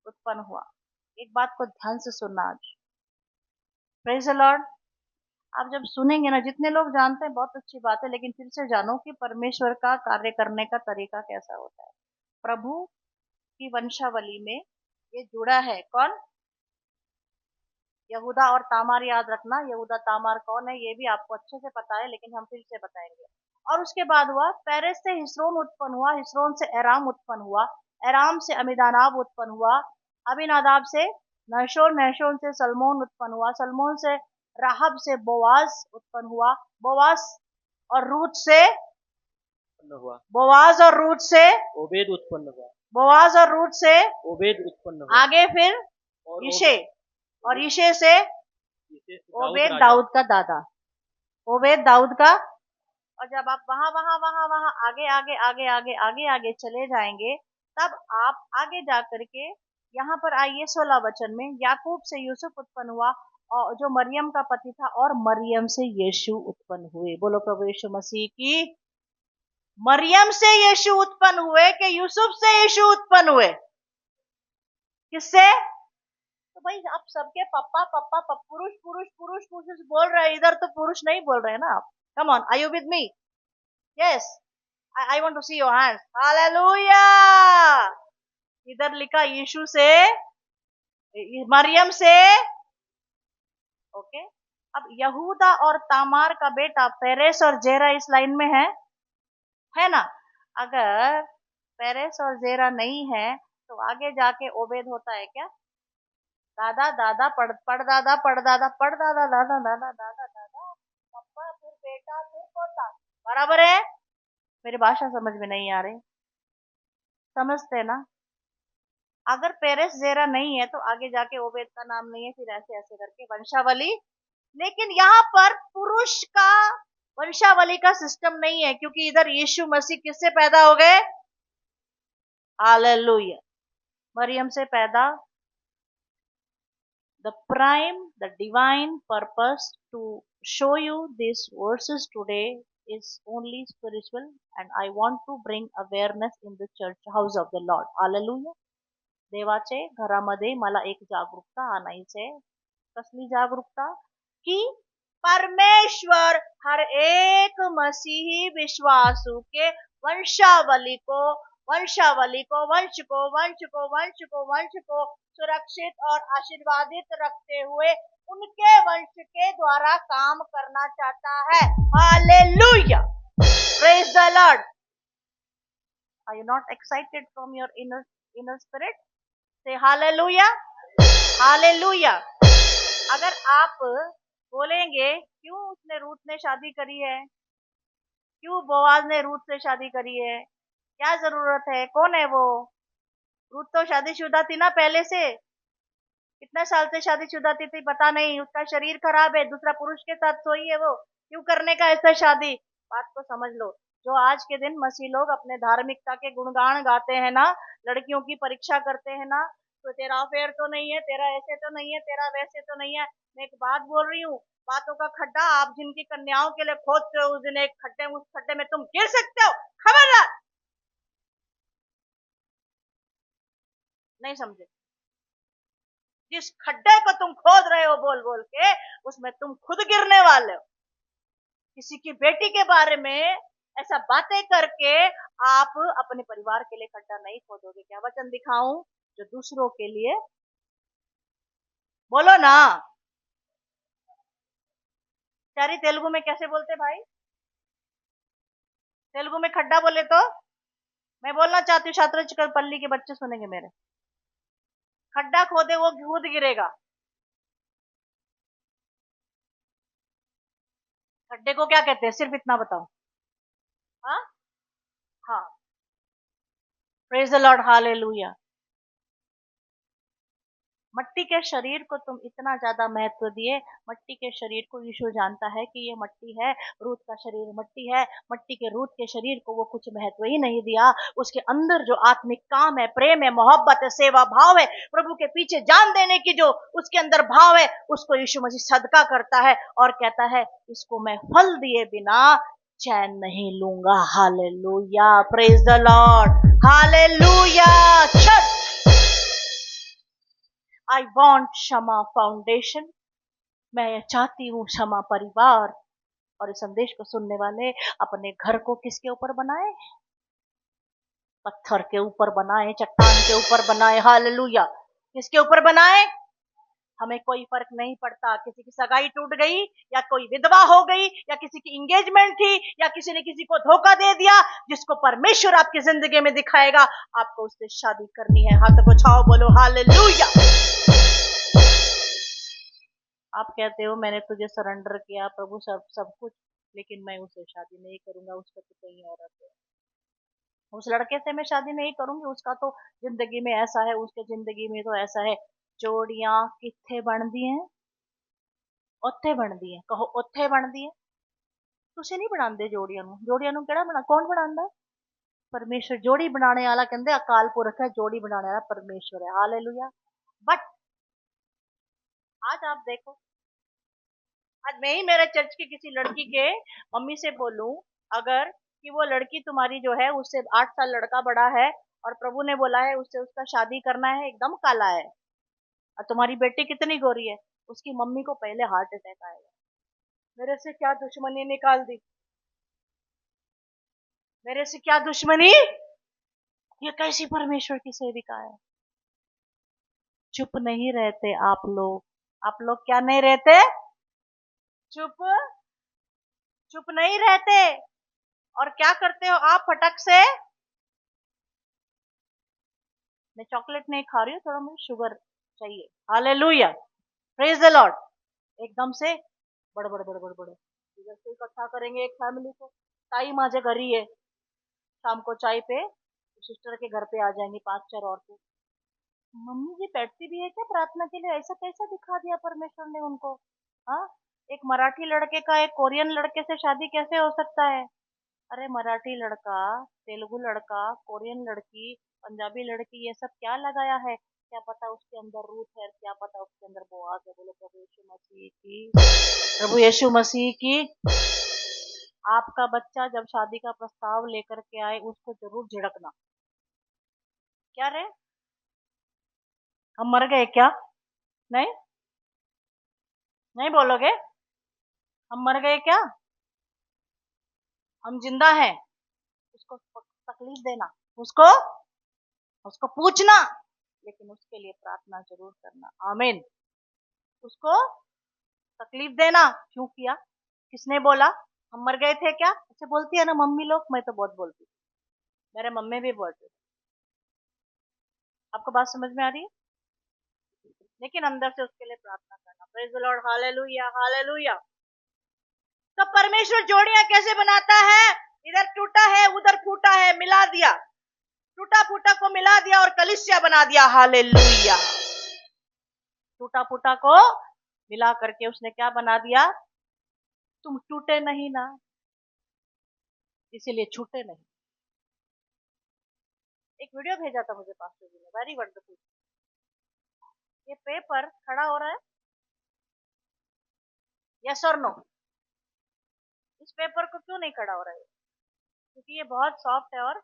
उत्पन्न हुआ। एक बात को ध्यान से सुनना आज, प्रेज द लॉर्ड। आप जब सुनेंगे ना, जितने लोग जानते हैं बहुत अच्छी बात है, लेकिन फिर से जानो कि परमेश्वर का कार्य करने का तरीका कैसा होता है। प्रभु की वंशावली में ये जुड़ा है। कौन? यहूदा और तामार। याद रखना, यहूदा तामार कौन है ये भी आपको अच्छे से पता है, लेकिन हम फिर से बताएंगे। और उसके बाद हुआ, पेरेस से हिस्रोन उत्पन्न हुआ, हिस्रोन से एराम उत्पन्न हुआ, एराम से अमीनादाब उत्पन्न हुआ, अमीनादाब से नहशोन, नहशोन से सलमोन उत्पन्न हुआ, सलमोन से राहब से बोवाज उत्पन्न हुआ, बोवाज और रूत से, उत्पन्न हुआ, बोवाज और रूत से, ओबेद उत्पन्न हुआ, बोवाज और रूत से ओबेद उत्पन्न हुआ, आगे फिर और यिशे, और यिशे से इसे ओबेद, राजा। दाऊद का दादा, ओबेद दाऊद का। और जब आप वहां वहां वहां वहां आगे आगे आगे आगे आगे आगे चले जाएंगे, तब आप आगे जा करके यहाँ पर आइए 16 वचन में, याकूब से यूसुफ उत्पन्न हुआ और जो मरियम का पति था, और मरियम से यीशु उत्पन्न हुए। बोलो प्रभु यीशु मसीह की। मरियम से यीशु उत्पन्न हुए कि यूसुफ से यीशु उत्पन्न हुए? किससे? तो भाई आप सबके पप्पा पप्पा पुरुष पुरुष पुरुष पुरुष बोल रहे हैं, इधर तो पुरुष नहीं बोल रहे हैं ना आप। Come on, are you with me? Yes, I want to see your hands. Hallelujah. इधर लिखा यीशु से, मरियम से। ओके, अब यहूदा और तामार का बेटा पेरेस और जेरा इस लाइन में है ना? अगर पेरेस और जेरा नहीं है तो आगे जाके ओबेद होता है क्या? दादा दादा पड़दादा पड़दादा पड़दादा दादा दादा दादा दादा पप्पा, फिर बेटा, फिर पोता। बराबर है? मेरी भाषा समझ में नहीं आ रही? समझते ना? अगर पेरेस जेरा नहीं है तो आगे जाके ओबेद का नाम नहीं है, फिर ऐसे ऐसे करके वंशावली। लेकिन यहाँ पर पुरुष का वंशावली का सिस्टम नहीं है, क्योंकि इधर यीशु मसीह किससे पैदा हो गए? हालेलुया, मरियम से पैदा। The prime, the divine purpose to show you these verses today is only spiritual, and I want to bring awareness in the church house of the Lord. Hallelujah. देवाचे घरामध्ये मला एक जागरूकता आणायची आहे. कसली जागरूकता? की परमेश्वर हर एक मसीही विश्वासू के वंशावली को वंशावली को वंश को वंश को वंश को वंश को सुरक्षित और आशीर्वादित रखते हुए उनके वंश के द्वारा काम करना चाहता है। Hallelujah, praise the lord. Are you not excited from your inner spirit? Say hallelujah, hallelujah. अगर आप बोलेंगे क्यों उसने रूत ने शादी करी है, क्यों बोआज ने रूत से शादी करी है, क्या जरूरत है, कौन है वो? रूत तो शादीशुदा थी ना पहले से। कितने साल से शादीशुदा थी पता नहीं, उसका शरीर खराब है, दूसरा पुरुष के साथ सोई है, वो क्यों करने का ऐसा शादी? बात को समझ लो। जो आज के दिन मसीह लोग अपने धार्मिकता के गुणगान गाते हैं ना, लड़कियों की परीक्षा करते हैं ना, तो तेरा अफेयर तो नहीं है, तेरा ऐसे तो नहीं है, तेरा वैसे तो नहीं है। मैं एक बात बोल रही हूँ, बातों का खड्डा आप जिनकी कन्याओं के लिए खोदते हो, उस दिन एक खड्डे, उस खड्डे में तुम गिर सकते हो। खबरदार। नहीं समझे? जिस खड्डे को तुम खोद रहे हो बोल बोल के, उसमें तुम खुद गिरने वाले हो। किसी की बेटी के बारे में ऐसा बातें करके आप अपने परिवार के लिए खड्डा नहीं खोदोगे। क्या वचन दिखाऊं जो दूसरों के लिए? बोलो ना। चारी तेलुगु में कैसे बोलते भाई? तेलुगु में खड्डा बोले तो? मैं बोलना चाहती हूँ, छात्र पल्ली के बच्चे सुनेंगे मेरे। खड्डा खोदे वो खुद गिरेगा। खड्डे को क्या कहते हैं, सिर्फ इतना बताओ। हाँ हाँ। Praise the lord, hallelujah. मट्टी के शरीर को तुम इतना ज्यादा महत्व दिए। मट्टी के शरीर को यीशु जानता है कि ये मट्टी है, रूथ का शरीर मट्टी है। मट्टी के रूथ के शरीर को वो कुछ महत्व ही नहीं दिया। उसके अंदर जो आत्मिक काम है, प्रेम है, मोहब्बत है, सेवा भाव है, प्रभु के पीछे जान देने की जो उसके अंदर भाव है, उसको यीशु मसीह सदका करता है और कहता है इसको मैं फल दिए बिना चैन नहीं लूंगा। Hallelujah, praise the lord, hallelujah. Church, I want क्षमा फाउंडेशन। मैं चाहती हूँ क्षमा परिवार। और इस संदेश को सुनने वाले अपने घर को किसके ऊपर बनाए? पत्थर के ऊपर बनाए, चट्टान के ऊपर बनाए। हालेलुया। किसके ऊपर बनाए? हमें कोई फर्क नहीं पड़ता किसी की सगाई टूट गई, या कोई विधवा हो गई, या किसी की इंगेजमेंट थी, या किसी ने किसी को धोखा दे दिया। जिसको परमेश्वर आपकी जिंदगी में दिखाएगा, आपको उससे शादी करनी है। हाथ को छाओ, बोलो हालेलुया। आप कहते हो मैंने तुझे सरेंडर किया प्रभु, सब सब कुछ, लेकिन मैं उससे शादी नहीं करूंगा, उसका तो कहीं और है। उस लड़के से मैं शादी नहीं करूंगी, उसका तो जिंदगी में ऐसा है, उसके जिंदगी में तो ऐसा है। जोड़ियां किथे बनती हैं? उत्थे बनती हैं। कहो उत्थे बनती है। तुसी नहीं बनाते जोड़ियां नूं। जोड़ियां नूं केड़ा बना, कौन बनांदा? परमेश्वर। जोड़ी बनाने वाला कहंदे अकाल पुरख है, जोड़ी बनाने वाला परमेश्वर है। हालेलुया। बट आज आप देखो, आज मैं ही मेरे चर्च की किसी लड़की के मम्मी से बोलूं अगर कि वो लड़की तुम्हारी जो है उससे 8 साल लड़का बड़ा है, और प्रभु ने बोला है उससे उसका शादी करना है, एकदम काला है, और तुम्हारी बेटी कितनी गोरी है, उसकी मम्मी को पहले हार्ट अटैक आएगा। मेरे से क्या दुश्मनी निकाल दी, मेरे से क्या दुश्मनी। ये कैसी परमेश्वर की सेविका है। चुप नहीं रहते आप लोग। आप लोग क्या नहीं रहते? चुप। चुप नहीं रहते। और क्या करते हो आप फटक से? मैं चॉकलेट नहीं खा रही हूँ, थोड़ा मुझे शुगर चाहिए। Hallelujah, praise the Lord. एकदम से बड़बड़ बड़बड़ बड़ इधर से इकट्ठा करेंगे एक फैमिली को। ताई माझे घरी है, शाम को चाय पे सिस्टर के घर पे आ जाएंगी 5-4 औरतें। मम्मी जी बैठती भी है क्या प्रार्थना के लिए? ऐसा कैसा दिखा दिया परमेश्वर ने उनको? हाँ, एक मराठी लड़के का एक कोरियन लड़के से शादी कैसे हो सकता है? अरे मराठी लड़का, तेलुगु लड़का, कोरियन लड़की, पंजाबी लड़की, ये सब क्या लगाया है? क्या पता उसके अंदर रूथ है, क्या पता उसके अंदर बोआज है। बोलो प्रभु यीशु मसीह की, प्रभु यीशु मसीह की। आपका बच्चा जब शादी का प्रस्ताव लेकर के आए, उसको जरूर झिड़कना। क्या रे, हम मर गए क्या? नहीं, नहीं बोलोगे? हम मर गए क्या? हम जिंदा हैं। उसको तकलीफ देना, उसको उसको पूछना, लेकिन उसके लिए प्रार्थना जरूर करना। आमीन। उसको तकलीफ देना। क्यों किया? किसने बोला? हम मर गए थे क्या? ऐसे बोलती है ना मम्मी लोग, मैं तो बहुत बोलती हूँ, मेरे मम्मी भी बोलते। आपको बात समझ में आ रही है? लेकिन अंदर से उसके लिए प्रार्थना करना। Praise the lord, hallelujah, hallelujah. तो परमेश्वर जोड़ियां कैसे बनाता है? इधर टूटा है, उधर फूटा है, मिला दिया। टूटा फूटा को मिला दिया और कलिसिया बना दिया। हालेलुया। टूटा फूटा को मिला करके उसने क्या बना दिया? तुम टूटे नहीं ना, इसीलिए छूटे नहीं। एक वीडियो भेजा था मुझे पास्टर जी ने, वेरी वंडरफुल। ये पेपर खड़ा हो रहा है? यस और नो? इस पेपर को क्यों नहीं खड़ा हो रहा है? क्योंकि ये बहुत सॉफ्ट है और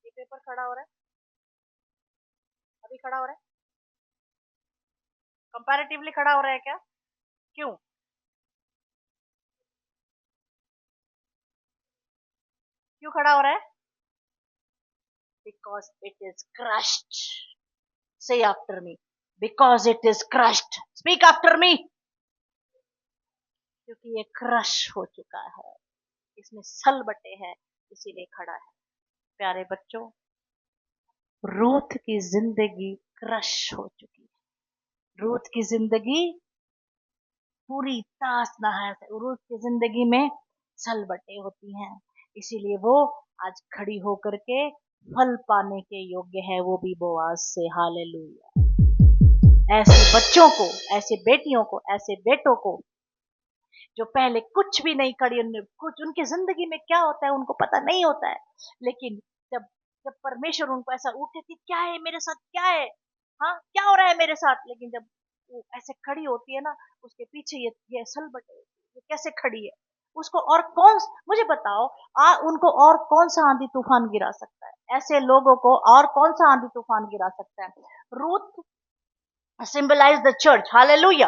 ये पेपर खड़ा हो रहा है, अभी खड़ा हो रहा है, कंपैरेटिवली खड़ा हो रहा है क्या? क्यों? क्यों खड़ा हो रहा है? Because it is crushed. Say after me, because it is crushed. Speak after me. क्योंकि ये क्रश हो चुका है, इसमें सल बटे हैं, इसीलिए खड़ा है। प्यारे बच्चों, रूथ की जिंदगी क्रश हो चुकी है। रूथ की जिंदगी पूरी तास नहास है। रूथ की जिंदगी में सल बटे होती हैं, इसीलिए वो आज खड़ी होकर के फल पाने के योग्य है, वो भी बोआज से। हालेलुया। ऐसे बच्चों को, ऐसे बेटियों को, ऐसे बेटों को जो पहले कुछ भी नहीं करी, कुछ उनकी जिंदगी में क्या होता है उनको पता नहीं होता है, लेकिन जब जब परमेश्वर उनको ऐसा उठे कि क्या है मेरे साथ, क्या है, हाँ क्या हो रहा है मेरे साथ, लेकिन जब वो ऐसे खड़ी होती है ना, उसके पीछे ये असल बटे, ये कैसे खड़ी है, उसको और कौन, मुझे बताओ, उनको और कौन सा आंधी तूफान गिरा सकता है? ऐसे लोगों को और कौन सा आंधी तूफान गिरा सकता है? Ruth symbolise the church. Hallelujah.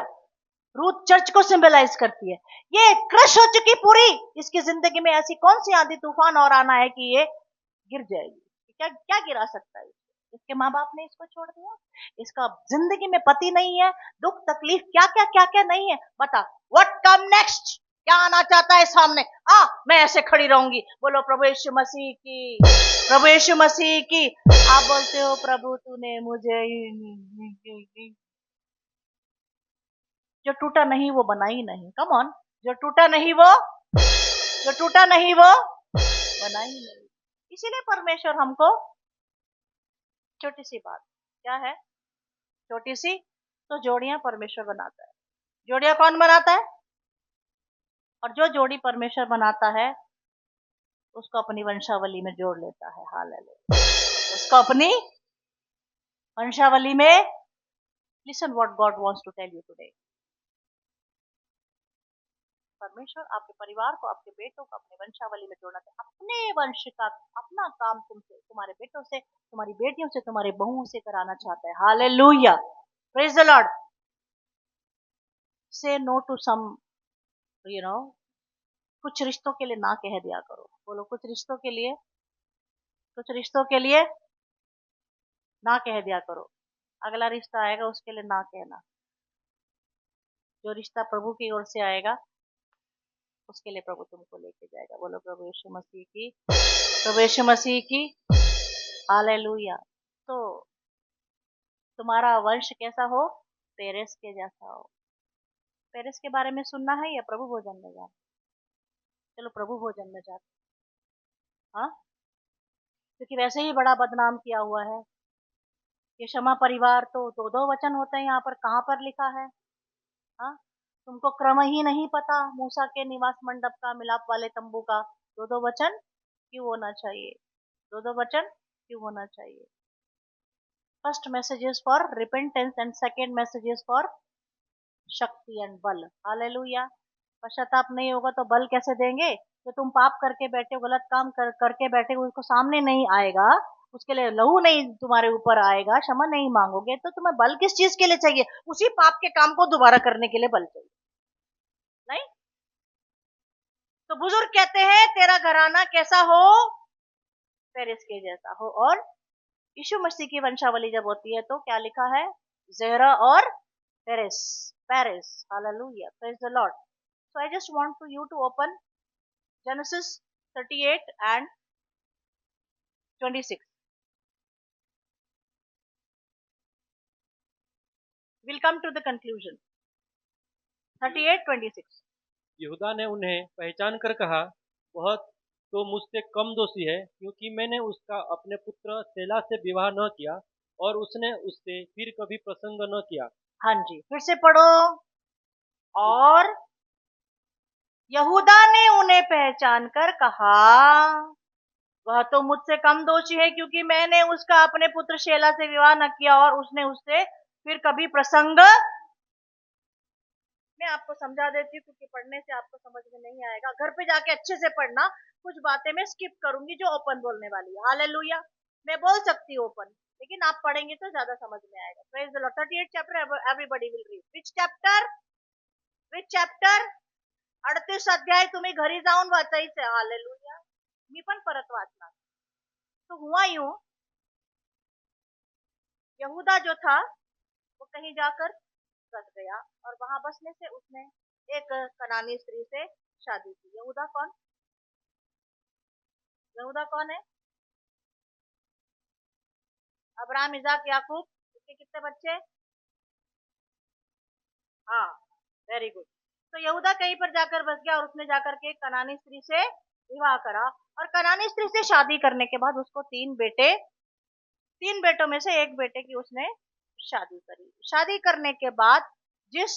Ruth church को सिंबलाइज करती है। ये क्रश हो चुकी पूरी, इसकी जिंदगी में ऐसी कौन सी आंधी तूफान और आना है कि ये गिर जाएगी? क्या क्या गिरा सकता है? इसके माँ बाप ने इसको छोड़ दिया, इसका जिंदगी में पति नहीं है, दुख तकलीफ क्या क्या नहीं है। बता व्हाट कम नेक्स्ट, क्या आना चाहता है सामने? मैं ऐसे खड़ी रहूंगी। बोलो प्रभु यीशु मसीह की, प्रभु यीशु मसीह की। आप बोलते हो प्रभु तूने मुझे, जो टूटा नहीं वो बना ही नहीं। कम ऑन, जो टूटा नहीं वो, जो टूटा नहीं वो बना ही नहीं। इसीलिए परमेश्वर हमको, छोटी सी बात क्या है, छोटी सी तो जोड़ियां परमेश्वर बनाता है। जोड़ियां कौन बनाता है? और जो जोड़ी परमेश्वर बनाता है उसको अपनी वंशावली में जोड़ लेता है। हालेलुया। उसको अपनी वंशावली में, listen what God wants to tell you today. परमेश्वर आपके परिवार को, आपके बेटों को अपने वंशावली में जोड़ना चाहता है। अपने वंश का अपना काम तुमसे, तुम्हारे बेटों से, तुम्हारी बेटियों से, तुम्हारे बहुओं से कराना चाहता है। Hallelujah, praise the lord. Say no to some, you know, कुछ रिश्तों के लिए ना कह दिया करो। बोलो कुछ रिश्तों के लिए, कुछ रिश्तों के लिए ना कह दिया करो। अगला रिश्ता आएगा उसके लिए ना कहना। जो रिश्ता प्रभु की ओर से आएगा उसके लिए प्रभु तुमको लेके जाएगा। बोलो प्रभु यीशु मसीह की, प्रभु यीशु मसीह की। हालेलुया। तो तुम्हारा वंश कैसा हो? पेरेस के जैसा हो। पेरेस के बारे में सुनना है या प्रभु भोजन में जाना? चलो प्रभु भोजन में जाते। हाँ, क्योंकि वैसे ही बड़ा बदनाम किया हुआ है। ये क्षमा परिवार तो दो दो वचन होते हैं, यहाँ पर कहाँ पर लिखा है? हाँ, तुमको क्रम ही नहीं पता मूसा के निवास मंडप का, मिलाप वाले तंबू का। दो दो वचन क्यों होना चाहिए? दो दो वचन क्यों होना चाहिए? First message is for repentance and second message is for शक्ति एंड बल। हालेलुया। पश्चाताप नहीं होगा तो बल कैसे देंगे? तो तुम पाप करके बैठे हो, गलत काम करके बैठे हो, उसको सामने नहीं आएगा, उसके लिए लहू नहीं तुम्हारे ऊपर आएगा, क्षमा नहीं मांगोगे, तो तुम्हें बल किस चीज के लिए चाहिए? उसी पाप के काम को दोबारा करने के लिए बल चाहिए, नहीं? तो बुजुर्ग कहते हैं तेरा घराना कैसा हो? पेरिस के जैसा हो। और यीशु मसीह की वंशावली जब होती है तो क्या लिखा है? ज़ेरा और Paris, Paris. Hallelujah, praise the Lord. So I just want to you to open Genesis 38 and 26. We'll come to the conclusion. 38:26. यहूदा ने उन्हें पहचान कर कहा, वह तो मुझसे कम दोषी है, क्योंकि मैंने उसका अपने पुत्र सेला से विवाह न किया और उसने उससे फिर कभी प्रसंग न किया। हाँ जी, फिर से पढ़ो। और यहूदा ने उन्हें पहचान कर कहा, वह तो मुझसे कम दोषी है, क्योंकि मैंने उसका अपने पुत्र शेला से विवाह न किया और उसने उससे फिर कभी प्रसंग। मैं आपको समझा देती हूँ, क्योंकि पढ़ने से आपको समझ में नहीं आएगा। घर पे जाके अच्छे से पढ़ना। कुछ बातें मैं स्किप करूंगी जो ओपन बोलने वाली है। हालेलुया। मैं बोल सकती हूँ ओपन, लेकिन आप पढ़ेंगे तो ज्यादा समझ में आएगा। Praise the Lord. 38 chapter, everybody will read. Which chapter? Which chapter? 38 अध्याय तुम्ही घरी जाऊन वाचायचे. हालेलुया. मी पण परत वाचणार. तो हुआ यूं, यहूदा जो था वो कहीं जाकर बस गया, और वहां बसने से उसने एक कनानी स्त्री से शादी की। यहूदा कौन? यहूदा कौन है? अब्राहम, इजाक, याकूब। उसके कितने बच्चे? हाँ, वेरी गुड। तो यहूदा कहीं पर जाकर बस गया और उसने जाकर के कनानी स्त्री से विवाह करा, और कनानी स्त्री से शादी करने के बाद उसको तीन बेटों में से एक बेटे की उसने शादी करी। शादी करने के बाद जिस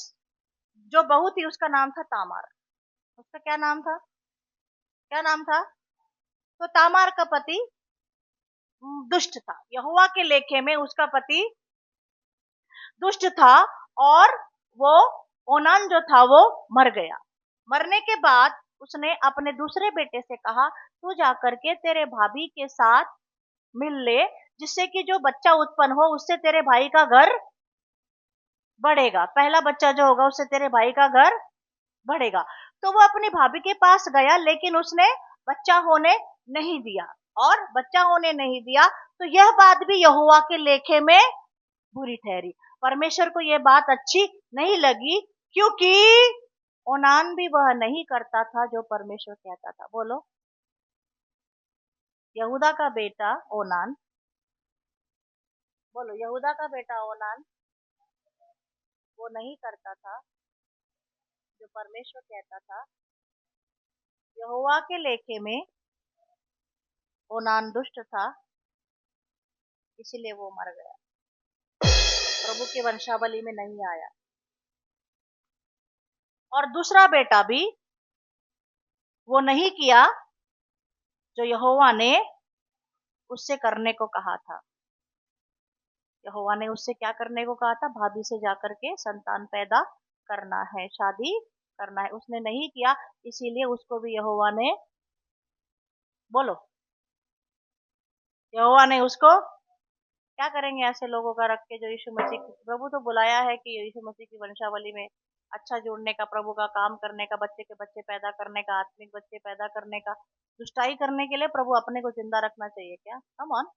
जो बहू थी उसका नाम था तामार। उसका क्या नाम था? क्या नाम था? तो तामार का पति दुष्ट था। यहोवा के लेखे में उसका पति दुष्ट था, और वो ओनान जो था वो मर गया। मरने के बाद उसने अपने दूसरे बेटे से कहा, तू जाकर के तेरे भाभी के साथ मिल ले, जिससे कि जो बच्चा उत्पन्न हो उससे तेरे भाई का घर बढ़ेगा। पहला बच्चा जो होगा उससे तेरे भाई का घर बढ़ेगा। तो वो अपनी भाभी के पास गया, लेकिन उसने बच्चा होने नहीं दिया। और बच्चा होने नहीं दिया तो यह बात भी यहोवा के लेखे में बुरी ठहरी। परमेश्वर को यह बात अच्छी नहीं लगी, क्योंकि ओनान भी वह नहीं करता था जो परमेश्वर कहता था। बोलो। यहूदा का बेटा ओनान, बोलो, यहूदा का बेटा ओनान वो नहीं करता था जो परमेश्वर कहता था। यहोवा के लेखे में ओनान दुष्ट था, इसीलिए वो मर गया, प्रभु की वंशावली में नहीं आया। और दूसरा बेटा भी वो नहीं किया जो यहोवा ने उससे करने को कहा था। यहोवा ने उससे क्या करने को कहा था? भाभी से जाकर के संतान पैदा करना है, शादी करना है। उसने नहीं किया, इसीलिए उसको भी यहोवा ने, बोलो, यहोवा ने उसको क्या करेंगे ऐसे लोगों का रख के जो यीशु मसीह, प्रभु तो बुलाया है कि यीशु मसीह की वंशावली में अच्छा जोड़ने का, प्रभु का काम करने का, बच्चे के बच्चे पैदा करने का, आत्मिक बच्चे पैदा करने का। दुष्टाई करने के लिए प्रभु अपने को जिंदा रखना चाहिए क्या? Come on.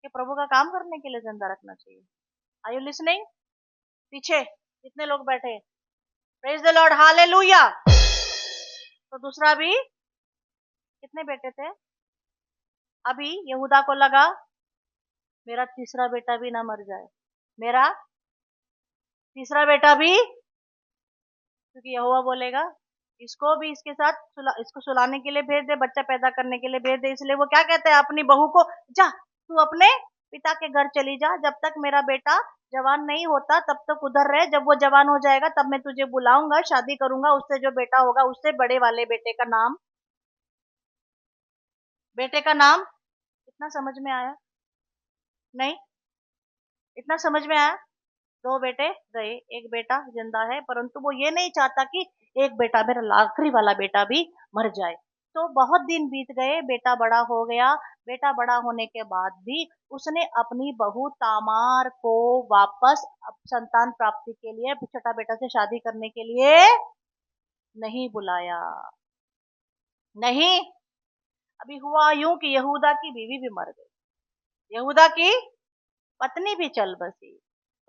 कि प्रभु का काम करने के लिए जिंदा रखना चाहिए। Are you listening? पीछे कितने लोग बैठे? Praise the lord, hallelujah. तो दूसरा भी, कितने बेटे थे? अभी यहूदा को लगा मेरा तीसरा बेटा भी ना मर जाए, मेरा तीसरा बेटा भी, क्योंकि यहोवा बोलेगा इसको भी इसके साथ इसको सुलाने के लिए भेज दे, बच्चा पैदा करने के लिए भेज दे। इसलिए वो क्या कहते हैं अपनी बहू को, जा तू अपने पिता के घर चली जा, जब तक मेरा बेटा जवान नहीं होता तब तक उधर रहे, जब वो जवान हो जाएगा तब मैं तुझे बुलाऊंगा, शादी करूंगा, उससे जो बेटा होगा उससे बड़े वाले बेटे का नाम। इतना समझ में आया? नहीं? इतना समझ में आया? दो बेटे गए, एक बेटा जिंदा है, परंतु वो ये नहीं चाहता कि एक बेटा, मेरा आखिरी वाला बेटा भी मर जाए। तो बहुत दिन बीत गए, बेटा बड़ा हो गया। बेटा बड़ा होने के बाद भी उसने अपनी बहू तामार को वापस संतान प्राप्ति के लिए छठा बेटा से शादी करने के लिए नहीं बुलाया। नहीं। अभी हुआ यूं कि यहूदा की बीवी भी मर गई, यहूदा की पत्नी भी चल बसी।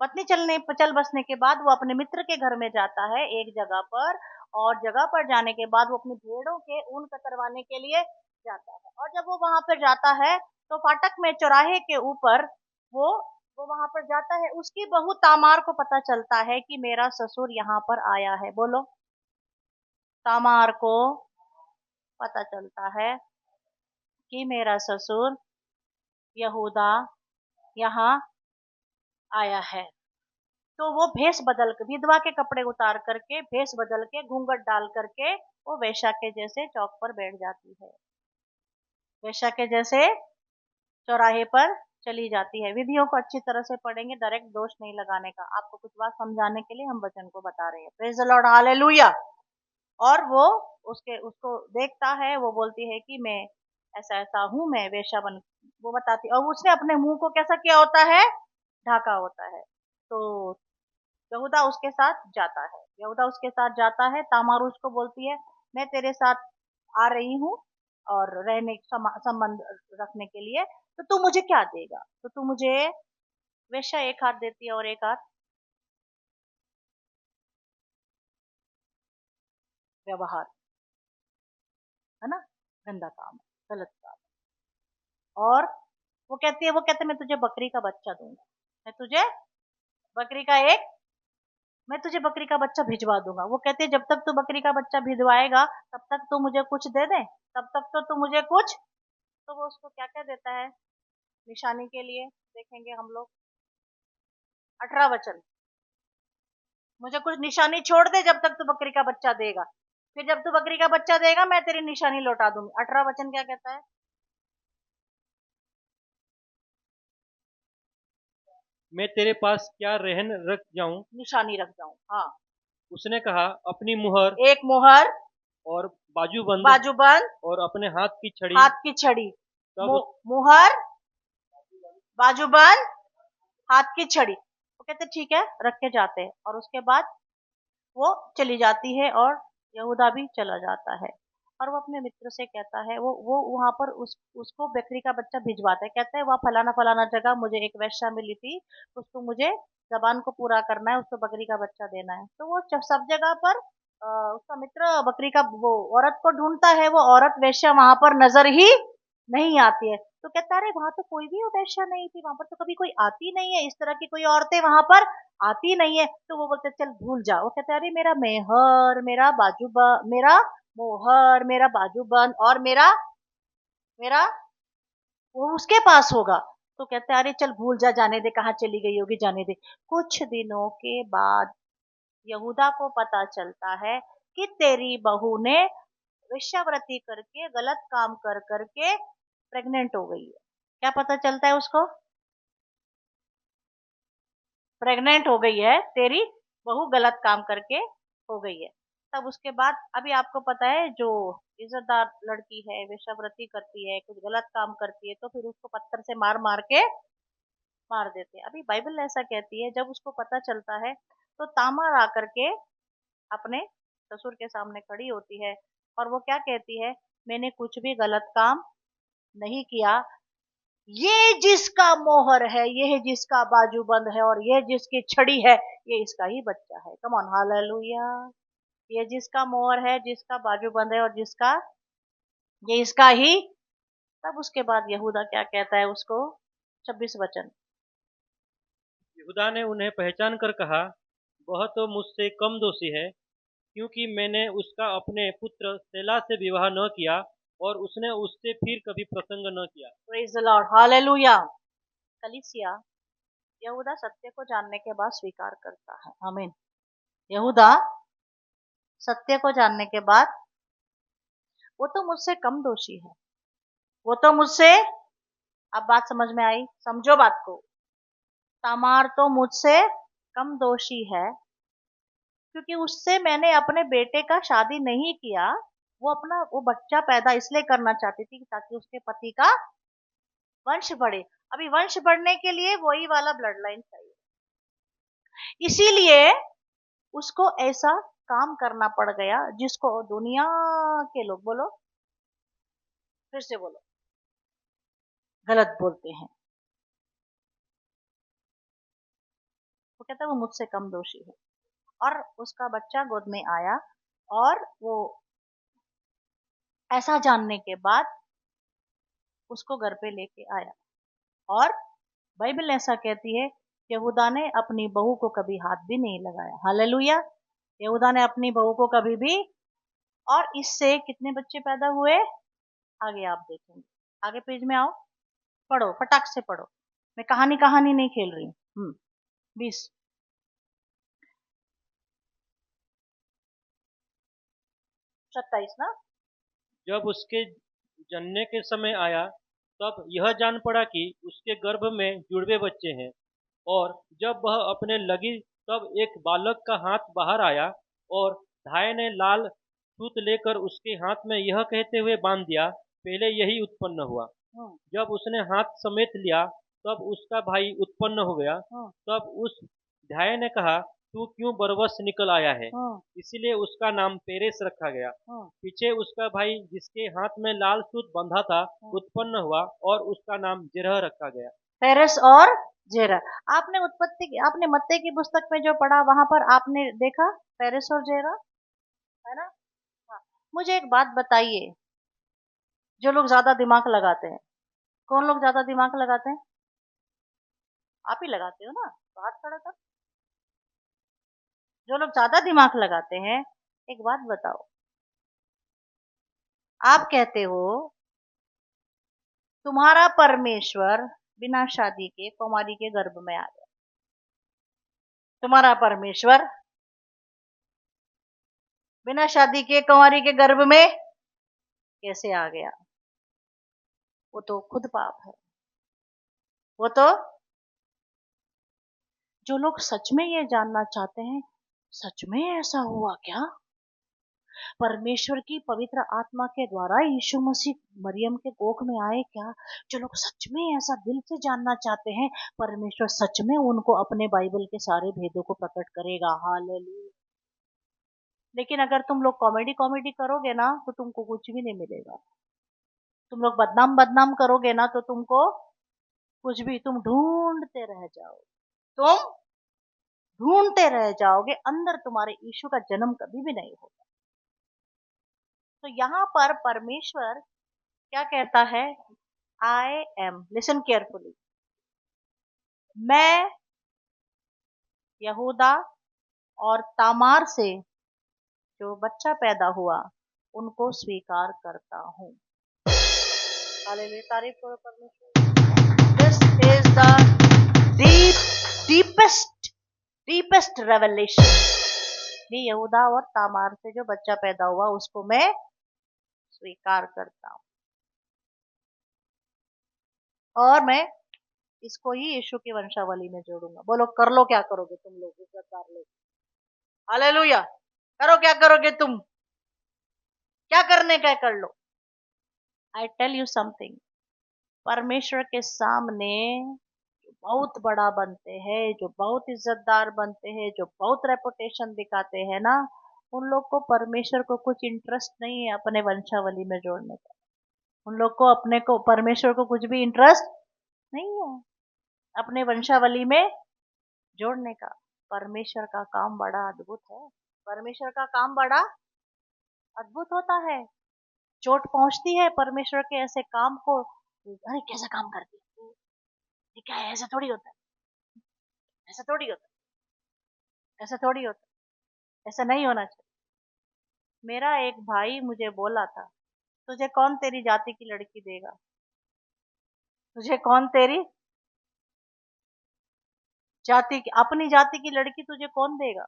पत्नी चल बसने के बाद वो अपने मित्र के घर में जाता है एक जगह पर, और जगह पर जाने के बाद वो अपनी भेड़ों के ऊन कतरवाने के लिए जाता है। और जब वो वहां पर जाता है तो फाटक में चौराहे के ऊपर वो वो वहां पर जाता है, उसकी बहू तामार को पता चलता है कि मेरा ससुर यहाँ पर आया है। बोलो। तामार को पता चलता है कि मेरा ससुर यहूदा यहाँ आया है। तो वो भेष बदल के, विधवा के कपड़े उतार करके, भेष बदल के, घूंघट डाल करके वो वेश्या के जैसे चौक पर बैठ जाती है। वेश्या के जैसे चौराहे पर चली जाती है। विधियों को अच्छी तरह से पढ़ेंगे, डायरेक्ट दोष नहीं लगाने का, आपको कुछ बात समझाने के लिए हम वचन को बता रहे हैं। Praise the lord, hallelujah. और वो उसको देखता है, वो बोलती है कि मैं ऐसा ऐसा हूं, मैं वेश्या बन, वो बताती, और उसने अपने मुंह को कैसा किया होता है, ढाका होता है। तो यहूदा उसके साथ जाता है, यहूदा उसके साथ जाता है। तामार उसको बोलती है, मैं तेरे साथ आ रही हूँ और रहने संबंध रखने के लिए, तो तू मुझे क्या देगा? तो तू मुझे, वेश्या एक हाथ देती है और एक हाथ व्यवहार, है ना, गंदा काम है, गलत काम है। और वो कहते मैं तुझे बकरी का बच्चा दूंगा, मैं तुझे बकरी का एक मैं तुझे बकरी का बच्चा भिजवा दूंगा। वो कहते जब तक तू बकरी का बच्चा भिजवाएगा तब तक तू मुझे कुछ दे दे, तब तक तो तू मुझे कुछ। तो वो उसको क्या क्या देता है निशानी के लिए, देखेंगे हम लोग 18 वचन, मुझे कुछ निशानी छोड़ दे जब तक तू बकरी का बच्चा देगा, फिर जब तू बकरी का बच्चा देगा मैं तेरी निशानी लौटा दूंगी। 18 वचन क्या कहता है? मैं तेरे पास क्या रहन रख जाऊं? निशानी रख जाऊं, हाँ। उसने कहा, अपनी मुहर एक मुहर, और बाजूबंद बाजूबंद, और अपने हाथ की छड़ी। हाथ की छड़ी। तब मुहर, बाजूबंद, हाथ की छड़ी। वो कहते ठीक है, रख के जाते हैं। और उसके बाद वो चली जाती है और यहूदा भी चला जाता है। और वो अपने मित्र से कहता है, वो वहां पर उसको बकरी का बच्चा भिजवाता है, कहता है वहाँ फलाना फलाना जगह मुझे एक वेश्या मिली थी, उसको मुझे जबान को पूरा करना है, उसको बकरी का बच्चा देना है। तो वो सब जगह पर उसका मित्र बकरी का वो औरत को ढूंढता है, वो औरत वेश्या वहां पर नजर ही नहीं आती है। तो कहता है अरे वहां तो कोई भी वेश्या नहीं थी, वहां पर तो कभी कोई आती नहीं है, इस तरह की कोई औरतें वहां पर आती नहीं है। तो वो बोलते चल भूल जा। वो कहते अरे मेरा मेहर, मेरा मेरा मोहर, मेरा बाजूबंद और मेरा मेरा वो उसके पास होगा। तो कहते अरे चल भूल जा, जाने दे, कहाँ चली गई होगी, जाने दे। कुछ दिनों के बाद यहूदा को पता चलता है कि तेरी बहू ने वेश्यावृत्ति करके, गलत काम कर करके प्रेग्नेंट हो गई है। क्या पता चलता है उसको? प्रेग्नेंट हो गई है, तेरी बहू गलत काम करके हो गई है। तब उसके बाद अभी आपको पता है जो इज्जतदार लड़की है वेश्यावृत्ति करती है, कुछ गलत काम करती है, तो फिर उसको पत्थर से मार मार के मार देते हैं। अभी बाइबल ऐसा कहती है, जब उसको पता चलता है तो तामार आकर के अपने ससुर के सामने खड़ी होती है और वो क्या कहती है, मैंने कुछ भी गलत काम नहीं किया, ये जिसका मोहर है, ये जिसका बाजूबंद है और ये जिसकी छड़ी है, ये इसका ही बच्चा है। Come on, hallelujah. ये जिसका मोहर है, जिसका बाजूबंद है और जिसका, ये इसका ही। तब उसके बाद यहूदा क्या कहता है उसको, 26 वचन। यहूदा ने उन्हें पहचान कर कहा, वह तो मुझसे कम दोषी है, क्योंकि मैंने उसका अपने पुत्र सेला से विवाह न किया और उसने उससे फिर कभी प्रसंग न किया। Praise the lord, hallelujah. कलीसिया, यहूदा सत्य को जानने के बाद स्वीकार करता है, आमीन। यहूदा सत्य को जानने के बाद, वो तो मुझसे कम दोषी है, वो तो मुझसे, अब बात समझ में आई? समझो बात को। तामार तो मुझसे कम दोषी है, क्योंकि उससे मैंने अपने बेटे का शादी नहीं किया। वो बच्चा पैदा इसलिए करना चाहती थी ताकि उसके पति का वंश बढ़े। अभी वंश बढ़ने के लिए वही वाला ब्लड लाइन चाहिए, इसीलिए उसको ऐसा काम करना पड़ गया जिसको दुनिया के लोग, बोलो फिर से बोलो, गलत बोलते हैं। वो कहता है वो मुझसे कम दोषी है। और उसका बच्चा गोद में आया, और वो ऐसा जानने के बाद उसको घर पे लेके आया। और बाइबल ऐसा कहती है, यहूदा ने अपनी बहू को कभी हाथ भी नहीं लगाया, हालेलुया। यहूदा ने अपनी बहू को कभी भी, और इससे कितने बच्चे पैदा हुए, आगे आप देखेंगे। आगे पेज में आओ, पढ़ो, फटाक से पढ़ो, मैं कहानी कहानी नहीं खेल रही हूँ। 20, 27 ना। जब उसके जनने के समय आया, तब यह जान पड़ा कि उसके गर्भ में जुड़वे बच्चे हैं। और जब वह अपने लगी, तब एक बालक का हाथ बाहर आया, और धाय ने लाल सूत लेकर उसके हाथ में यह कहते हुए बांध दिया, पहले यही उत्पन्न हुआ। हम्म, जब उसने हाथ समेत लिया, तब उसका भाई उत्पन्न हो गया। हम्म, तब उस ध्याय ने कहा, तू क्यों बरबस निकल आया है? हम्म, इसलिए उसका नाम पेरेस रखा गया। हम्म, पीछे उसका भाई जिसके हाथ में लाल सूत बंधा था उत्पन्न हुआ, और उसका नाम जेरह रखा गया। पेरेस और जेरा। आपने मत्ते की पुस्तक में जो पढ़ा वहां पर आपने देखा पेरेस और जेरा, है ना? हाँ। मुझे एक बात बताइए, जो लोग ज्यादा दिमाग लगाते हैं, कौन लोग ज्यादा दिमाग लगाते हैं? आप ही लगाते हो ना, तो हाथ खड़ा कर। जो लोग ज्यादा दिमाग लगाते हैं, एक बात बताओ, आप कहते हो तुम्हारा परमेश्वर बिना शादी के कुमारी के गर्भ में आ गया। तुम्हारा परमेश्वर बिना शादी के कुंवारी के गर्भ में कैसे आ गया? वो तो खुद पाप है। वो तो, जो लोग सच में ये जानना चाहते हैं, सच में ऐसा हुआ क्या? परमेश्वर की पवित्र आत्मा के द्वारा यीशु मसीह मरियम के कोख में आए क्या? जो लोग सच में ऐसा दिल से जानना चाहते हैं, परमेश्वर सच में उनको अपने बाइबल के सारे भेदों को प्रकट करेगा। हालेलुया। लेकिन अगर तुम लोग कॉमेडी कॉमेडी करोगे ना, तो तुमको कुछ भी नहीं मिलेगा। तुम लोग बदनाम बदनाम करोगे ना, तो तुमको कुछ भी, तुम ढूंढते रह जाओगे। तुम ढूंढते रह जाओगे, अंदर तुम्हारे यीशु का जन्म कभी भी नहीं होगा। तो यहाँ पर परमेश्वर क्या कहता है? आई एम, लिसन केयरफुली, मैं यहूदा और तामार से जो बच्चा पैदा हुआ उनको स्वीकार करता हूँ। हालेलुया, तारीफ करो परमेश्वर। This is the deepest revelation. ये यहूदा और तामार से जो बच्चा पैदा हुआ उसको मैं स्वीकार करता हूँ, और मैं इसको ही यीशु की वंशावली में जोड़ूंगा। बोलो, कर लो क्या करोगे तुम लोग, इज्जतदार लोग। हालेलुया। करो क्या करोगे तुम, क्या करने का है कर लो। आई टेल यू समथिंग, परमेश्वर के सामने जो बहुत बड़ा बनते हैं, जो बहुत इज्जतदार बनते हैं, जो बहुत रेपुटेशन दिखाते हैं ना, उन लोग को परमेश्वर को कुछ इंटरेस्ट नहीं है अपने वंशावली में जोड़ने का। उन लोग को अपने को, परमेश्वर को कुछ भी इंटरेस्ट नहीं है अपने वंशावली में जोड़ने का। परमेश्वर का काम बड़ा अद्भुत है। परमेश्वर का काम बड़ा अद्भुत होता है। चोट पहुंचती है परमेश्वर के ऐसे काम को, अरे कैसा काम करती है ये, क्या है, ऐसा थोड़ी होता है, ऐसा थोड़ी होता है, ऐसा थोड़ी होता है, ऐसा नहीं होना चाहिए। मेरा एक भाई मुझे बोला था, तुझे कौन तेरी जाति की लड़की देगा? तुझे कौन तेरी जाति की, अपनी जाति की लड़की तुझे कौन देगा?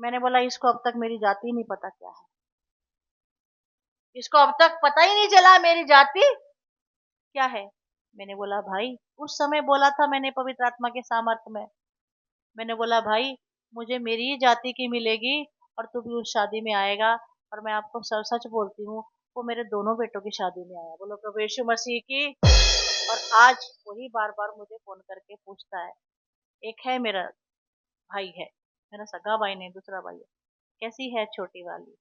मैंने बोला, इसको अब तक मेरी जाति नहीं पता क्या है, इसको अब तक पता ही नहीं चला मेरी जाति क्या है। मैंने बोला भाई, उस समय बोला था मैंने पवित्र आत्मा के सामर्थ्य में, मैंने बोला भाई, मुझे मेरी ही जाति की मिलेगी और तू भी उस शादी में आएगा। और मैं आपको सच बोलती हूँ, वो मेरे दोनों बेटों की शादी में आया। बोलो प्रभु यीशु मसीह की। और आज वही बार बार मुझे फोन करके पूछता है। एक है मेरा भाई है, मेरा सगा भाई नहीं, दूसरा भाई है, कैसी है छोटी वाली,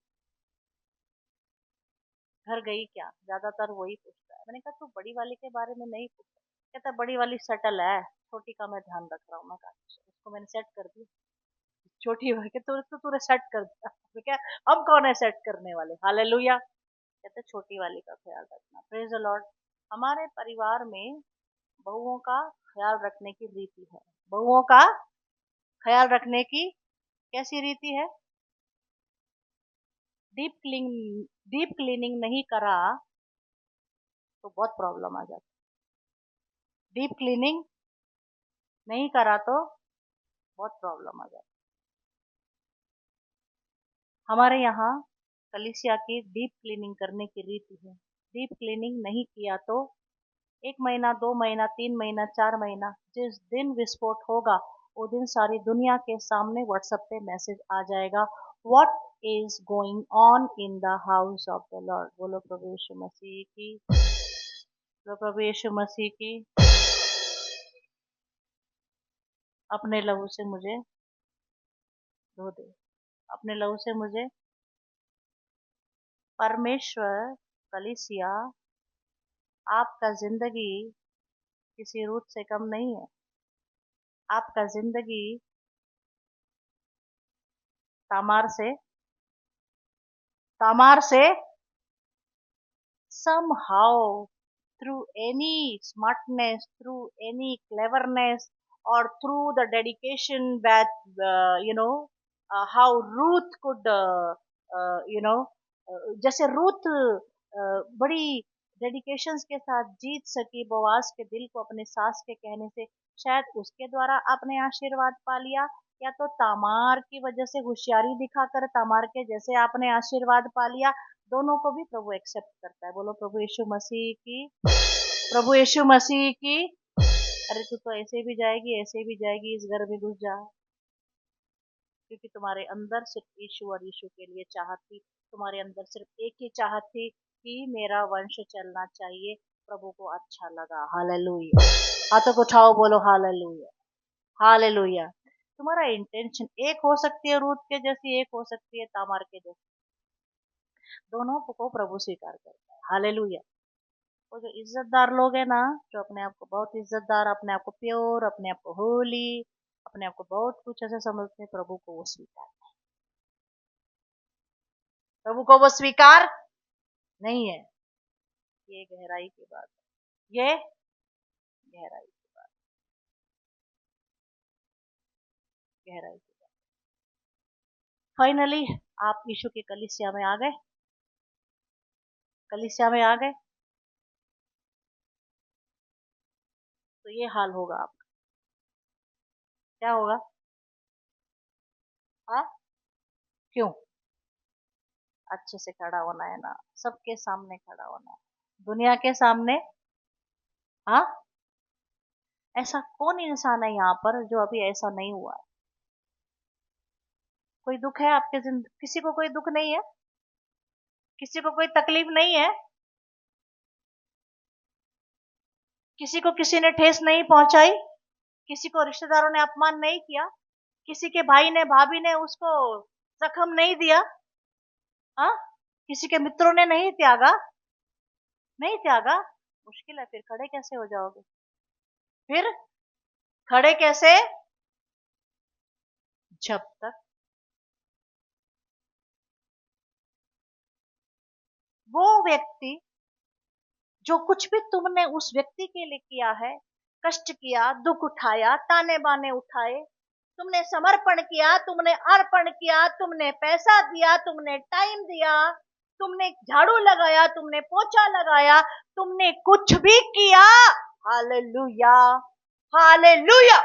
घर गई क्या, ज्यादातर वही पूछता है। मैंने कहा तू बड़ी वाली के बारे में नहीं पूछता? कहता बड़ी वाली सेटल है, छोटी का मैं ध्यान रख रहा हूँ। मैं कहा अच्छा, उसको मैंने सेट कर दिया। छोटी वाली के तो तूने सेट कर दिया, तो क्या हम कौन है सेट करने वाले? हालेलुया। कहते छोटी वाली का ख्याल रखना। Praise the Lord. हमारे परिवार में बहुओं का ख्याल रखने की रीति है। बहुओं का ख्याल रखने की कैसी रीति है? डीप क्लीनिंग नहीं करा तो बहुत प्रॉब्लम आ जाती। डीप क्लीनिंग नहीं करा तो बहुत प्रॉब्लम आ जाती। हमारे यहाँ कलीसिया की डीप क्लीनिंग करने की रीति है। डीप क्लीनिंग नहीं किया तो 1 महीना, 2 महीना, 3 महीना, 4 महीना, जिस दिन विस्फोट होगा वो दिन सारी दुनिया के सामने व्हाट्सएप पे मैसेज आ जाएगा, what is going on in the house of the Lord. बोलो प्रभु यीशु मसीह की, बोलो प्रभु यीशु मसीह की। अपने लहू से मुझे धो दे, अपने लहू से मुझे। परमेश्वर, कलीसिया, आपका जिंदगी किसी रूट से कम नहीं है। आपका जिंदगी तामार से somehow, through any smartness, through any cleverness, or through the dedication that how Ruth could जैसे रूथ बड़ी डेडिकेशंस के साथ जीत सकी बोआज के दिल को अपने सास के कहने से, शायद उसके द्वारा आपने आशीर्वाद पा लिया, या तो तामार की वजह से होशियारी दिखाकर तामार के जैसे आपने आशीर्वाद पा लिया। दोनों को भी प्रभु एक्सेप्ट करता है। बोलो प्रभु यीशु मसीह की, प्रभु यीशु मसीह की। अरे तू तो ऐसे भी जाएगी, ऐसे भी जाएगी, इस घर में घुस जा, क्योंकि तुम्हारे अंदर सिर्फ यीशु और यीशु के लिए चाहत थी। तुम्हारे अंदर सिर्फ एक ही चाहत थी कि मेरा वंश चलना चाहिए। प्रभु को अच्छा लगा। हालेलुया। हाथों को उठाओ, बोलो हालेलुया, हालेलुया। तुम्हारा इंटेंशन एक हो सकती है रूथ के जैसी, एक हो सकती है तामार के जैसी, दोनों को प्रभु स्वीकार करता है। हालेलुया। वो जो इज्जतदार लोग हैं ना, जो अपने आप को बहुत इज्जतदार, अपने आप को प्योर, अपने आप को होली, अपने आप को बहुत कुछ ऐसे समझते हैं, प्रभु को वो स्वीकार, प्रभु को वो स्वीकार नहीं है। ये गहराई की बात है, ये गहराई की बात, गहराई की बात। फाइनली आप यीशु की कलीसिया में आ गए, कलीसिया में आ गए, तो ये हाल होगा आपका। क्या होगा? हाँ, क्यों? अच्छे से खड़ा होना है ना, सबके सामने खड़ा होना है, दुनिया के सामने। हाँ, ऐसा कौन इंसान है यहाँ पर जो अभी ऐसा नहीं हुआ है? कोई दुख है आपके जिंदगी? किसी को कोई दुख नहीं है? किसी को कोई तकलीफ नहीं है? किसी को किसी ने ठेस नहीं पहुंचाई? किसी को रिश्तेदारों ने अपमान नहीं किया? किसी के भाई ने, भाभी ने उसको जख्म नहीं दिया? हाँ, किसी के मित्रों ने नहीं त्यागा? नहीं त्यागा? मुश्किल है, फिर खड़े कैसे हो जाओगे? फिर खड़े कैसे? जब तक वो व्यक्ति, जो कुछ भी तुमने उस व्यक्ति के लिए किया है, कष्ट किया, दुख उठाया, ताने बाने उठाए, तुमने समर्पण किया, तुमने अर्पण किया, तुमने पैसा दिया, तुमने टाइम दिया, तुमने झाड़ू लगाया, तुमने पोछा लगाया, तुमने कुछ भी किया, हालेलुया, हालेलुया,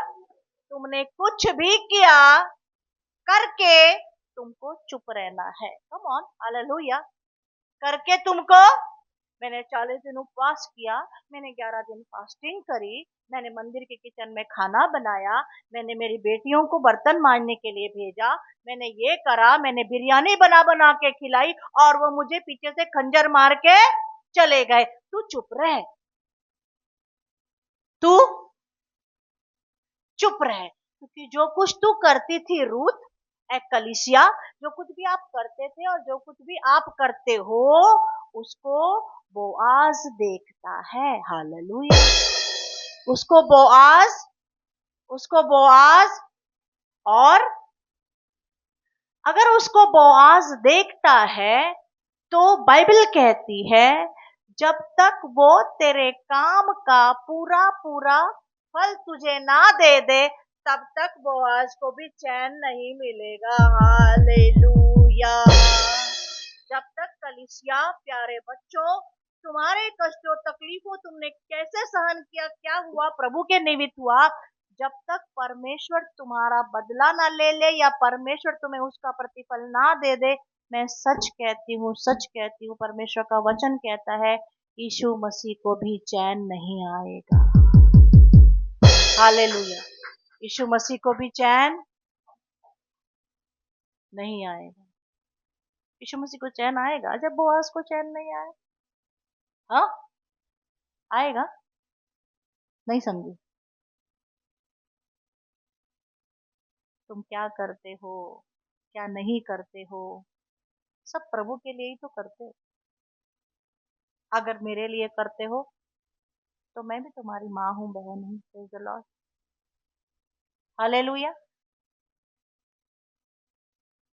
तुमने कुछ भी किया करके तुमको चुप रहना है। Come on, hallelujah. करके तुमको, मैंने 40 दिन उपवास किया, मैंने 11 दिन फास्टिंग करी, मैंने मंदिर के किचन में खाना बनाया, मैंने मेरी बेटियों को बर्तन मांजने के लिए भेजा, मैंने ये करा, मैंने बिरयानी बना बना के खिलाई, और वो मुझे पीछे से खंजर मार के चले गए। तू चुप रह, तू चुप रह, क्योंकि जो कुछ तू करती थी रूथ, ए कलीसिया, जो कुछ भी आप करते थे और जो कुछ भी आप करते हो, उसको बोआज देखता है। हालेलुया। उसको बोआज, उसको बोआज, और अगर उसको बोआज देखता है तो बाइबल कहती है, जब तक वो तेरे काम का पूरा पूरा फल तुझे ना दे दे, तब तक बोआज को भी चैन नहीं मिलेगा। हालेलुया। जब तक कलीसिया, प्यारे बच्चों, तुम्हारे कष्टों तकलीफों तुमने कैसे सहन किया, क्या हुआ, प्रभु के निमित्त हुआ, जब तक परमेश्वर तुम्हारा बदला ना ले ले, या परमेश्वर तुम्हें उसका प्रतिफल ना दे दे, मैं सच कहती हूँ, परमेश्वर का वचन कहता है यीशु मसीह को भी चैन नहीं आएगा। हालेलुया। यीशु मसीह को भी चैन नहीं आएगा। यीशु मसीह को चैन आएगा जब बोआज को चैन नहीं आए। हाँ, आएगा। नहीं समझी? तुम क्या करते हो, क्या नहीं करते हो, सब प्रभु के लिए ही तो करते हो। अगर मेरे लिए करते हो तो मैं भी तुम्हारी माँ हूँ, बहन हूँ। Praise the lord. हालेलुया।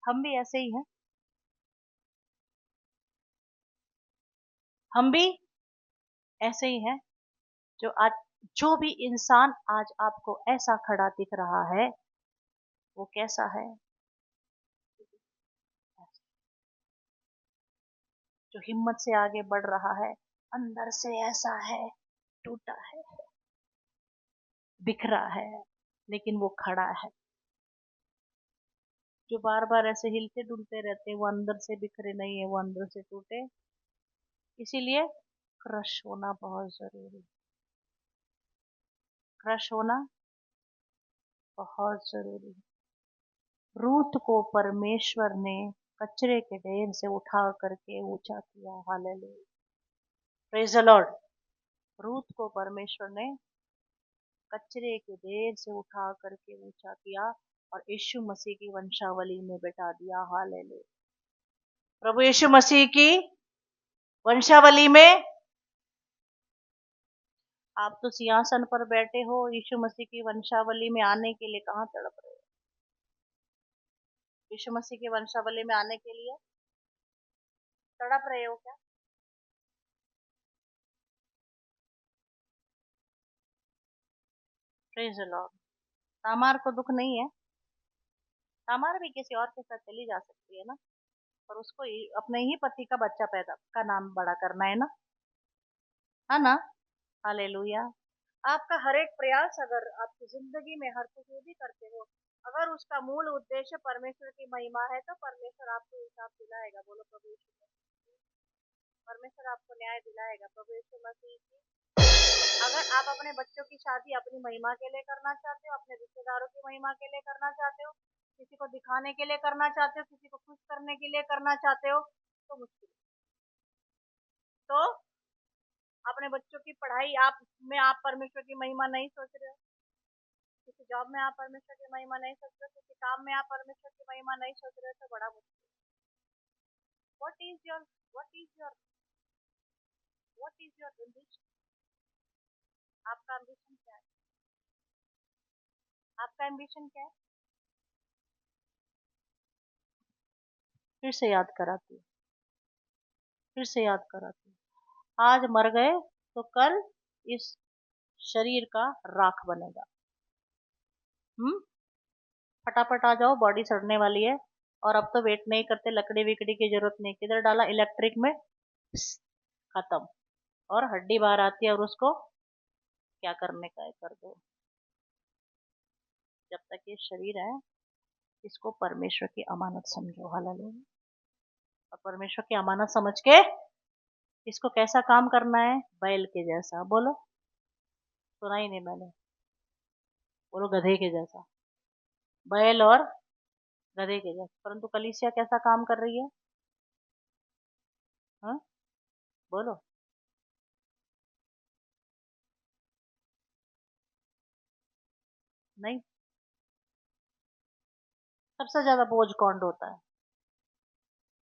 हम भी ऐसे ही हैं। हम भी ऐसे ही हैं। जो भी इंसान आज आपको ऐसा खड़ा दिख रहा है, वो कैसा है? जो हिम्मत से आगे बढ़ रहा है, अंदर से ऐसा है, टूटा है, बिखरा है, लेकिन वो खड़ा है। जो बार बार ऐसे हिलते डुलते रहते, वो अंदर से बिखरे नहीं है, वो अंदर से टूटे। इसीलिए क्रश होना बहुत जरूरी। क्रश होना बहुत जरूरी। रूत को परमेश्वर ने कचरे के ढेर से उठा करके ऊंचा किया। Hallelujah. Praise the Lord. Ruth को परमेश्वर ने कचरे के ढेर से उठा करके ऊंचा किया और यीशु मसीह की वंशावली में बैठा दिया। हालेलुया। प्रभु यीशु मसीह की वंशावली में आप तो सिंहासन पर बैठे हो, यीशु मसीह की वंशावली में आने के लिए कहाँ तड़प रहे हो? यीशु मसीह की वंशावली में आने के लिए तड़प रहे हो क्या? Praise the Lord. तामार को दुख नहीं है। तामार भी किसी और के साथ चली जा सकती है ना, पर उसको अपने ही पति का बच्चा पैदा का नाम बड़ा करना है ना? हालेलुया। आपका हर एक प्रयास, अगर आपकी जिंदगी में हर कुछ जो भी करते हो, अगर उसका मूल उद्देश्य परमेश्वर की महिमा है, तो परमेश्वर आपको हिसाब दिलाएगा। बोलो प्रभु यीशु मसीह। परमेश्वर आपको न्याय दिलाएगा। प्रभु यीशु मसीह की। अगर आप अपने बच्चों की शादी अपनी महिमा के लिए करना चाहते हो, अपने रिश्तेदारों की महिमा के लिए करना चाहते हो, किसी को दिखाने के लिए करना चाहते हो, किसी को खुश करने के लिए करना चाहते हो, तो मुश्किल। तो अपने बच्चों की पढ़ाई आप परमेश्वर की महिमा नहीं सोच रहे हो, किसी जॉब में आप परमेश्वर की महिमा नहीं सोच रहे हो, किसी काम में आप परमेश्वर की महिमा नहीं सोच रहे हो, तो बड़ा मुश्किल। What is your what is your what is your ambition? आपका एम्बिशन क्या है? आपका एम्बिशन क्या है? फिर से याद कराती हूँ, फिर से याद कराती हूँ। आज मर गए तो कल इस शरीर का राख बनेगा। फटाफट आ जाओ, बॉडी सड़ने वाली है। और अब तो वेट नहीं करते, लकड़ी विकड़ी की जरूरत नहीं, किधर डाला इलेक्ट्रिक में, खत्म। और हड्डी बाहर आती है और उसको क्या करने का है कर दो। जब तक ये शरीर है, इसको परमेश्वर की अमानत समझो। हालेलुया। और परमेश्वर की अमानत समझ के इसको कैसा काम करना है? बैल के जैसा। बोलो, सुना ही नहीं मैंने। बोलो गधे के जैसा। बैल और गधे के जैसा। परंतु कलीसिया कैसा काम कर रही है? हाँ, बोलो। नहीं। सबसे ज्यादा बोझ कौन ढोता है?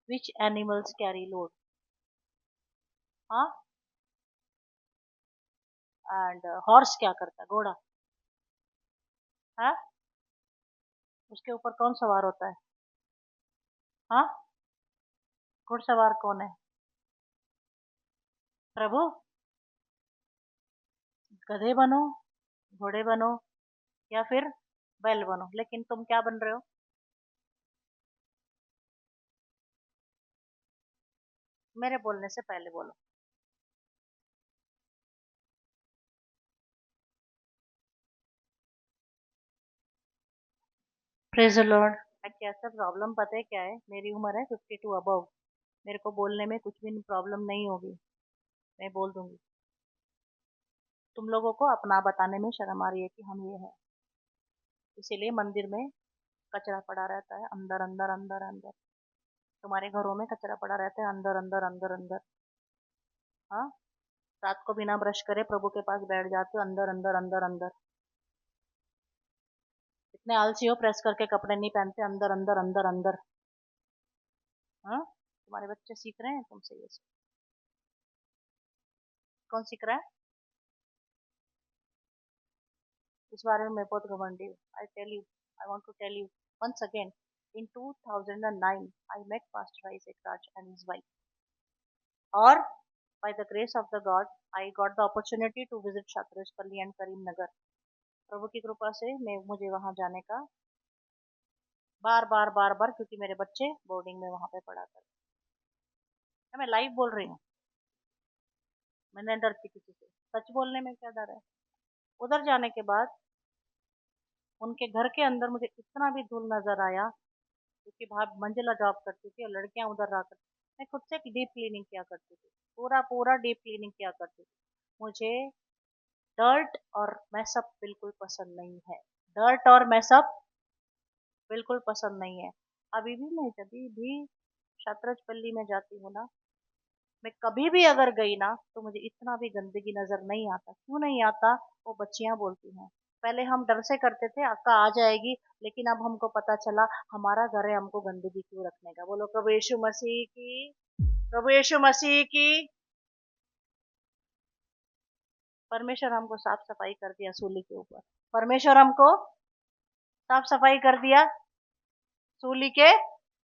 Which animals carry load? हाँ। एंड हॉर्स क्या करता है? घोड़ा। हाँ। उसके ऊपर कौन सवार होता है? हाँ। घुड़सवार कौन है? प्रभु। गधे बनो, घोड़े बनो, या फिर बैल बनो, लेकिन तुम क्या बन रहे हो? मेरे बोलने से पहले बोलो। Praise the Lord. कैसा प्रॉब्लम पता है क्या है? मेरी उम्र है 52 अबव। मेरे को बोलने में कुछ भी प्रॉब्लम नहीं होगी, मैं बोल दूंगी। तुम लोगों को अपना बताने में शर्म आ रही है कि हम ये हैं। इसीलिए मंदिर में कचरा पड़ा रहता है, अंदर अंदर अंदर अंदर। तुम्हारे घरों में कचरा पड़ा रहता है, अंदर अंदर अंदर अंदर। हाँ, रात को बिना ब्रश करे प्रभु के पास बैठ जाते हो, अंदर अंदर अंदर अंदर। इतने आलसी हो, प्रेस करके कपड़े नहीं पहनते, अंदर अंदर अंदर अंदर। हाँ, तुम्हारे बच्चे सीख रहे हैं तुमसे ये सब। कौन सीख रहा है? इस बारे में मैं बहुत घमंडी हूँ। I tell you, I want to tell you once again. In 2009, I met Pastor Isaac Raj and his wife. और by the grace of the God, I got the opportunity to visit Shatrashpalli and Karimnagar. प्रभु की कृपा से मुझे वहां जाने का बार बार बार बार, क्योंकि मेरे बच्चे बोर्डिंग में वहां पे पढ़ा कर। मैं लाइव बोल रही हूँ, मैं नहीं डरती किसी से। सच बोलने में क्या डर है? उधर जाने के बाद उनके घर के अंदर मुझे इतना भी धूल नजर आया, क्योंकि भाभी मंजिला जॉब करती थी और लड़कियां उधर रहा करती। मैं खुद से डीप क्लीनिंग किया करती थी, पूरा पूरा डीप क्लीनिंग किया करती थी। मुझे डर्ट और मैसअप बिल्कुल पसंद नहीं है। डर्ट और मैसअप बिल्कुल पसंद नहीं है। अभी भी मैं जब भी शतरजपल्ली में जाती हूँ ना, मैं कभी भी अगर गई ना, तो मुझे इतना भी गंदगी नजर नहीं आता। क्यों नहीं आता? वो बच्चियां बोलती हैं। पहले हम डर से करते थे, अक्का आ जाएगी, लेकिन अब हमको पता चला हमारा घर है, हमको गंदगी क्यों रखने का। बोलो प्रभु यीशु मसीह की, प्रभु यीशु मसीह की। परमेश्वर हमको साफ सफाई कर दिया सूली के ऊपर। परमेश्वर हमको साफ सफाई कर दिया सूली के।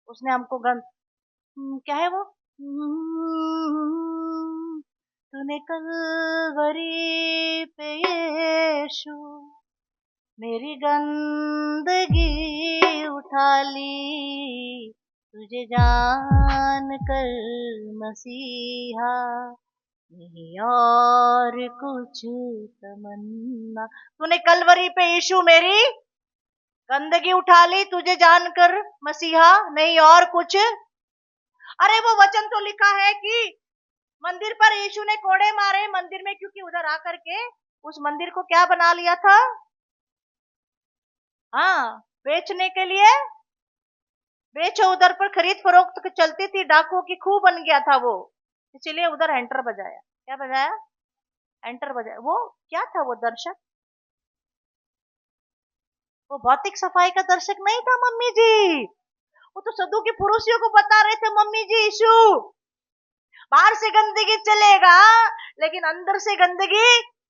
उसने हमको क्या है वो, तूने कलवरी पे यीशु मेरी गंदगी उठा ली, तुझे जान कर मसीहा नहीं और कुछ तमन्ना। तूने कलवरी पे यीशु मेरी गंदगी उठा ली, तुझे जानकर मसीहा नहीं और कुछ। अरे वो वचन तो लिखा है कि मंदिर पर यीशु ने कोड़े मारे मंदिर में, क्योंकि उधर आकर के उस मंदिर को क्या बना लिया था? हाँ, बेचने के लिए। बेचो, उधर पर खरीद फरोख्त चलती थी, डाकुओं की खूह बन गया था वो। इसीलिए उधर एंटर बजाया। क्या बजाया? एंटर बजाया। वो क्या था? वो दर्शक, वो भौतिक सफाई का दर्शक नहीं था मम्मी जी। वो तो सदू की पुरुषियों को बता रहे थे मम्मी जी, यीशु बाहर से गंदगी चलेगा लेकिन अंदर से गंदगी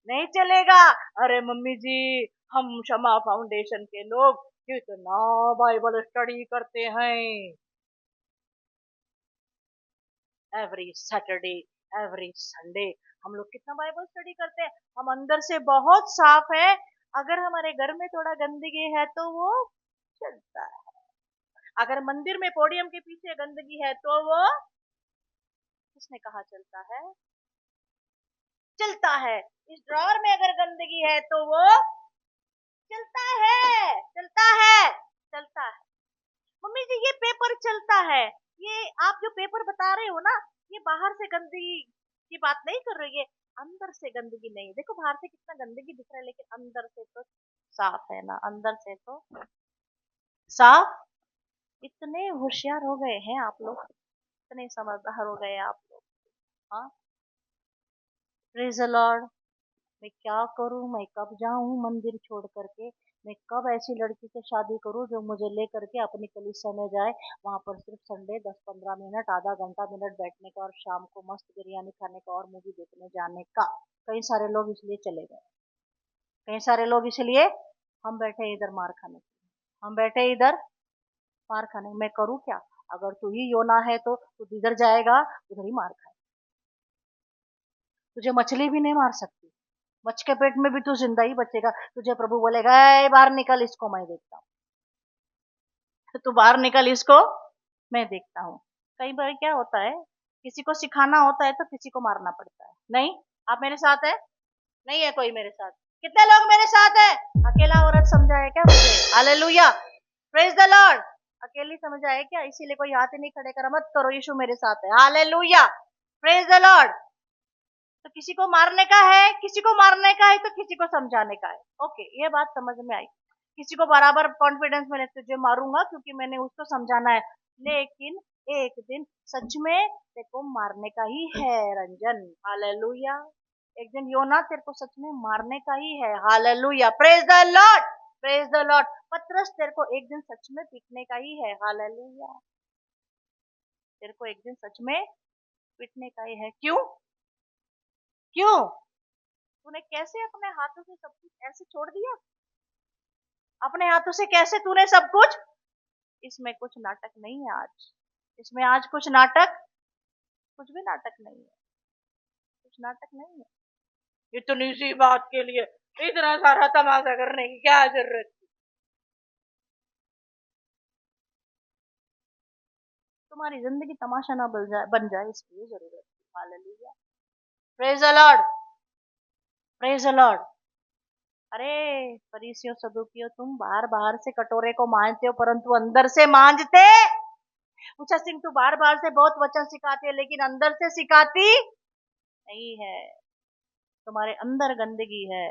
नहीं चलेगा। अरे मम्मी जी, हम क्षमा फाउंडेशन के लोग कितना बाइबल स्टडी करते हैं, एवरी सैटरडे, एवरी संडे। हम लोग कितना बाइबल स्टडी करते हैं। हम अंदर से बहुत साफ है। अगर हमारे घर में थोड़ा गंदगी है तो वो चलता है। अगर मंदिर में पोडियम के पीछे गंदगी है तो वो, किसने कहा चलता है? चलता है। इस ड्रॉर में अगर गंदगी है तो वो चलता है, चलता है, चलता है। मम्मी जी ये पेपर चलता है, ये आप जो पेपर बता रहे हो ना, ये बाहर से गंदगी की बात नहीं कर रही है, अंदर से गंदगी नहीं है। देखो बाहर से कितना गंदगी दिख रहा है, लेकिन अंदर से तो साफ है ना, अंदर से तो साफ। इतने होशियार हो गए हैं आप लोग, इतने समझदार हो गए आप लोग। हाँ, प्रेज द लॉर्ड। मैं क्या करूं? मैं कब जाऊं मंदिर छोड़ करके? मैं कब ऐसी लड़की से शादी करूं जो मुझे ले करके अपनी कलीसिया में जाए, वहां पर सिर्फ संडे 10-15 मिनट, आधा घंटा मिनट बैठने का और शाम को मस्त बिरयानी खाने का और मूवी देखने जाने का। कई सारे लोग इसलिए चले गए, कई सारे लोग इसलिए। हम बैठे इधर मार खाने, हम बैठे इधर मार खाने। मैं करूं क्या? अगर तू ही योना है तो तू इधर जाएगा, उधर ही मार खाए। तुझे मछली भी नहीं मार सकती, मच्छ के पेट में भी तू जिंदा ही बचेगा। तुझे प्रभु बोलेगा ए बाहर निकल, इसको मैं देखता हूँ, तू बाहर निकल, इसको मैं देखता हूँ। कई बार क्या होता है, किसी को सिखाना होता है तो किसी को मारना पड़ता है। नहीं, आप मेरे साथ है? नहीं है कोई मेरे साथ? कितने लोग मेरे साथ है? अकेला औरत समझा है क्या मुझे? Hallelujah, praise the Lord. अकेली समझ आए क्या? इसीलिए कोई हाथ ही नहीं खड़े करा, मत करो, यीशु मेरे साथ है। Hallelujah, praise the lord. तो किसी को मारने का है, किसी को मारने का है, तो किसी को समझाने का है। ओके, ये बात समझ में आई। किसी को बराबर कॉन्फिडेंस में तुझे मारूंगा क्योंकि मैंने उसको समझाना है, लेकिन एक दिन सच में तेरे को मारने का ही है रंजन। हालेलुया। एक दिन योना तेरे को सच में मारने का ही है। Hallelujah, praise the Lord, praise the Lord. पतरस तेरे को एक दिन सच में पीटने का ही है। हालेलुया, तेरे को एक दिन सच में पीटने का ही है। क्यों? क्यों? तूने कैसे अपने हाथों से सब कुछ ऐसे छोड़ दिया? अपने हाथों से कैसे तूने सब कुछ? इसमें कुछ नाटक नहीं है आज। इसमें आज कुछ नाटक, कुछ भी नाटक नहीं है। कुछ नाटक नहीं है। इतनी सी बात के लिए इतना सारा तमाशा करने की क्या जरूरत थी? तुम्हारी जिंदगी तमाशा ना बन जाए इसकी जरूरत थी। Hallelujah, praise the Lord, praise the Lord. अरे फरीसियों सदूकियों, तुम बाहर बाहर से कटोरे को मांजते हो परंतु अंदर से मांजते। पूछा सिंह, तू बार बार से बहुत वचन सिखाती है लेकिन अंदर से सिखाती नहीं है। तुम्हारे अंदर गंदगी है।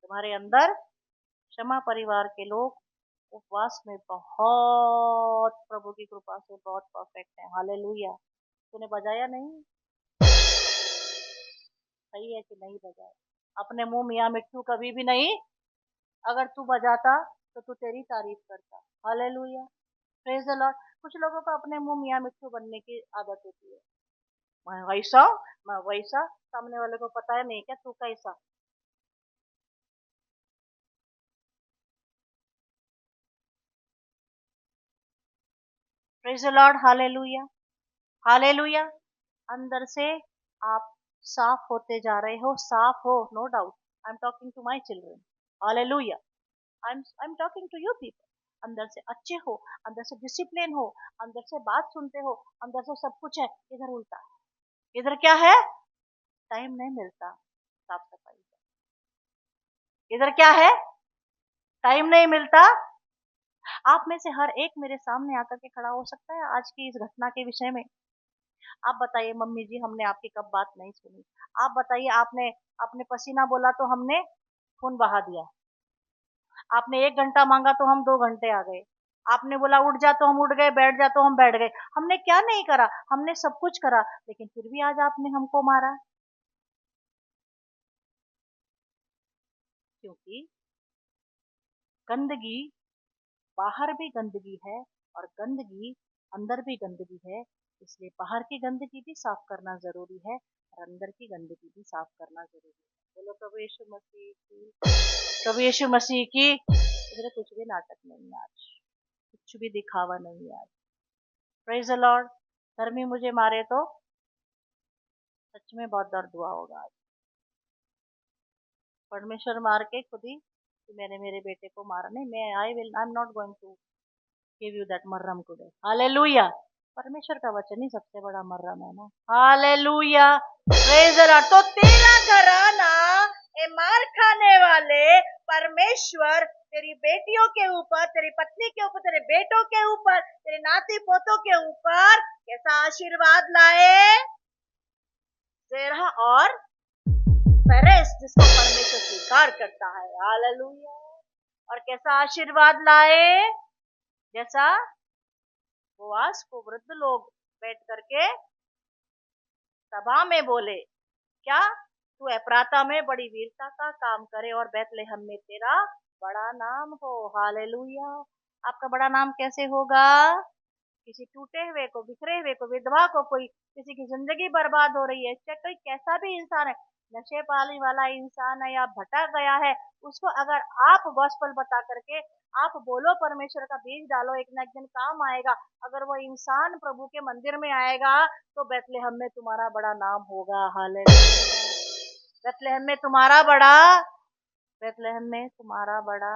तुम्हारे अंदर, क्षमा परिवार के लोग उपवास में बहुत, प्रभु की कृपा से बहुत परफेक्ट है। हालेलुया। तूने बजाया नहीं? सही है कि नहीं बजाया? अपने मुंह मियाँ मिट्टू कभी भी नहीं। अगर तू बजाता तो तू तेरी तारीफ करता। Hallelujah, praise the Lord. कुछ लोगों को अपने मुंह मियाँ मिट्टू बनने की आदत होती है। मैं वैसा, मैं वैसा। सामने वाले को पता है नहीं क्या तू कैसा? Praise the lord, hallelujah, hallelujah. अंदर से आप साफ होते जा रहे हो, साफ हो, no doubt. I am talking to my children. Hallelujah, I am talking to you people. अंदर से अच्छे हो, अंदर से डिसिप्लिन हो, अंदर से बात सुनते हो, अंदर से सब कुछ है। इधर उल्टा है। इधर क्या है? टाइम नहीं मिलता साफ सफाई का। इधर क्या है? टाइम नहीं मिलता। आप में से हर एक मेरे सामने आकर के खड़ा हो सकता है आज की इस घटना के विषय में। आप बताइए मम्मी जी, हमने आपकी कब बात नहीं सुनी? आप बताइए, आपने अपने पसीना बोला तो हमने खून बहा दिया। आपने 1 घंटा मांगा तो हम 2 घंटे आ गए। आपने बोला उठ जा तो हम उठ गए, बैठ जा तो हम बैठ गए। हमने क्या नहीं करा? हमने सब कुछ करा, लेकिन फिर भी आज आपने हमको मारा। क्योंकि गंदगी, बाहर भी गंदगी है और गंदगी अंदर भी गंदगी है। इसलिए बाहर की गंदगी भी साफ करना जरूरी है और अंदर की गंदगी भी साफ करना जरूरी है। बोलो प्रभु यीशु मसीह की, प्रभु यीशु मसीह की। इधर कुछ भी नाटक नहीं है आज, कुछ भी दिखावा नहीं है आज। Praise the Lord. धर्मी मुझे मारे तो सच में बहुत दर्द हुआ होगा आज। परमेश्वर मार के खुद ही कि मैंने मेरे बेटे को मारा। नहीं, मैं I am not going to give you that मर्रम टुडे। हालेलुया। परमेश्वर का वचन ही सबसे बड़ा मर्रम है ना। Hallelujah, praise the lord. तो तेरा घराना, ए मार खाने वाले, परमेश्वर तेरी बेटियों के ऊपर, तेरी पत्नी के ऊपर, तेरे बेटों के ऊपर, तेरे नाती पोतों के ऊपर कैसा आशीर्वाद लाए? जेरह और पेरेस, जिसको परमेश्वर स्वीकार करता है। हालेलुया। और कैसा आशीर्वाद लाए? जैसा बोआज को वृद्ध लोग बैठ करके सभा में बोले, क्या? तू एप्राता में बड़ी वीरता का काम करे और बैतलहम में तेरा बड़ा नाम हो। हालेलुया। आपका बड़ा नाम कैसे होगा? किसी टूटे हुए को, बिखरे हुए को, विधवा को, कोई किसी की जिंदगी बर्बाद हो रही है, चाहे कोई कैसा भी इंसान है, नशे पाली वाला इंसान है या भटक गया है, उसको अगर आप गॉस्पल बता करके आप बोलो, परमेश्वर का बीज डालो, एक ना एक दिन काम आएगा। अगर वो इंसान प्रभु के मंदिर में आएगा तो बैतलहम में तुम्हारा बड़ा नाम होगा। हालेलुया। बैतलहम में तुम्हारा बड़ा, बैतलहम में तुम्हारा बड़ा।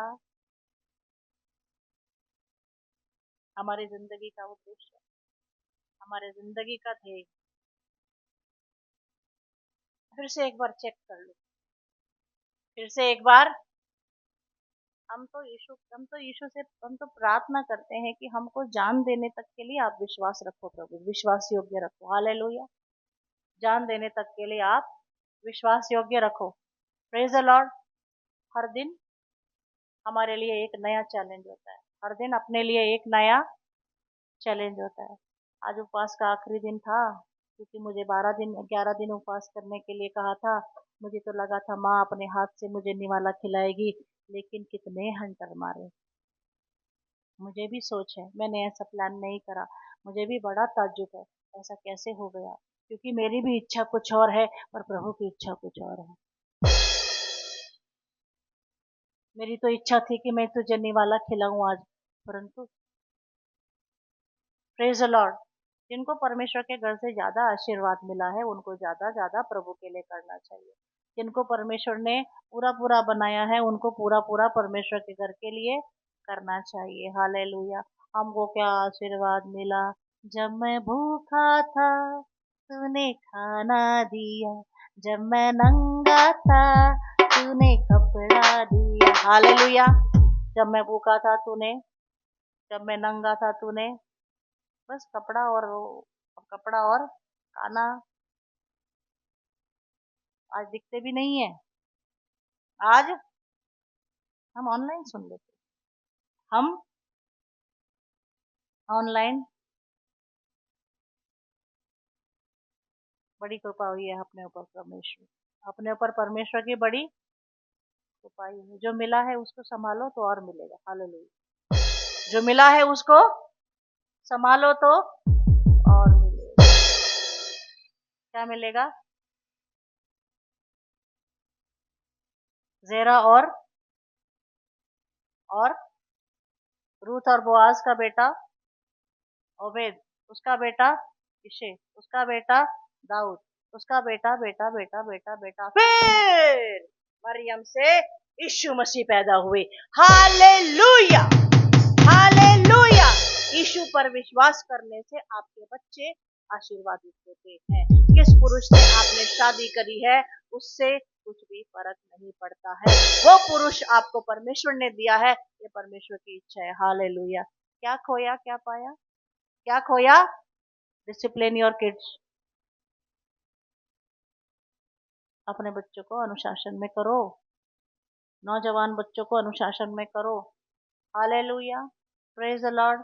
हमारी जिंदगी का उद्देश्य, हमारे जिंदगी का ध्येय, फिर से एक बार चेक कर लो। फिर से एक बार हम तो प्रार्थना करते हैं कि हमको जान देने तक के लिए आप विश्वास रखो प्रभु, विश्वास योग्य रखो। हालेलुया। जान देने तक के लिए आप विश्वास योग्य रखो। Praise the Lord. हर दिन हमारे लिए एक नया चैलेंज होता है, हर दिन अपने लिए एक नया चैलेंज होता है। आज उपवास का आखिरी दिन था, क्योंकि मुझे 11 दिन उपवास करने के लिए कहा था। मुझे तो लगा था माँ अपने हाथ से मुझे निवाला खिलाएगी, लेकिन कितने हंटर मारे। मुझे भी सोच है, मैंने ऐसा प्लान नहीं करा। मुझे भी बड़ा ताज्जुब है, ऐसा कैसे हो गया, क्योंकि मेरी भी इच्छा कुछ और है और प्रभु की इच्छा कुछ और है। मेरी तो इच्छा थी कि मैं तुझे निवाला खिलाऊं आज, परंतु प्रेज द लॉर्ड, जिनको परमेश्वर के घर से ज्यादा आशीर्वाद मिला है उनको ज्यादा ज्यादा प्रभु के लिए करना चाहिए। जिनको परमेश्वर ने पूरा पूरा बनाया है उनको पूरा पूरा परमेश्वर के घर के लिए करना चाहिए। हालेलुया। हमको क्या आशीर्वाद मिला, जब मैं भूखा था तूने खाना दिया, जब मैं नंगा था तूने कपड़ा दिया। हालेलुया। जब मैं भूखा था तूने, जब मैं नंगा था तूने, बस कपड़ा और खाना। आज दिखते भी नहीं है। आज हम ऑनलाइन सुन लेते, हम ऑनलाइन। बड़ी कृपा हुई है अपने ऊपर परमेश्वर की बड़ी कृपा हुई है। जो मिला है उसको संभालो तो और मिलेगा। हालेलुया। जो मिला है उसको संभालो तो और मिलेगा। क्या मिलेगा? जेरा और रूथ और बोआज का बेटा ओबेद, उसका बेटा इशे, उसका बेटा दाऊद, उसका बेटा बेटा बेटा बेटा बेटा, फिर मरियम से यीशु मसीह पैदा हुए। हालेलुया। हालेलुया। यीशु पर विश्वास करने से आपके बच्चे आशीर्वादित होते हैं। किस पुरुष से आपने शादी करी है उससे कुछ भी फर्क नहीं पड़ता है। वो पुरुष आपको परमेश्वर ने दिया है, ये परमेश्वर की इच्छा है। हालेलुया। क्या खोया क्या पाया? क्या खोया? Discipline your kids. अपने बच्चों को अनुशासन में करो, नौजवान बच्चों को अनुशासन में करो। हालेलुया। Praise the Lord.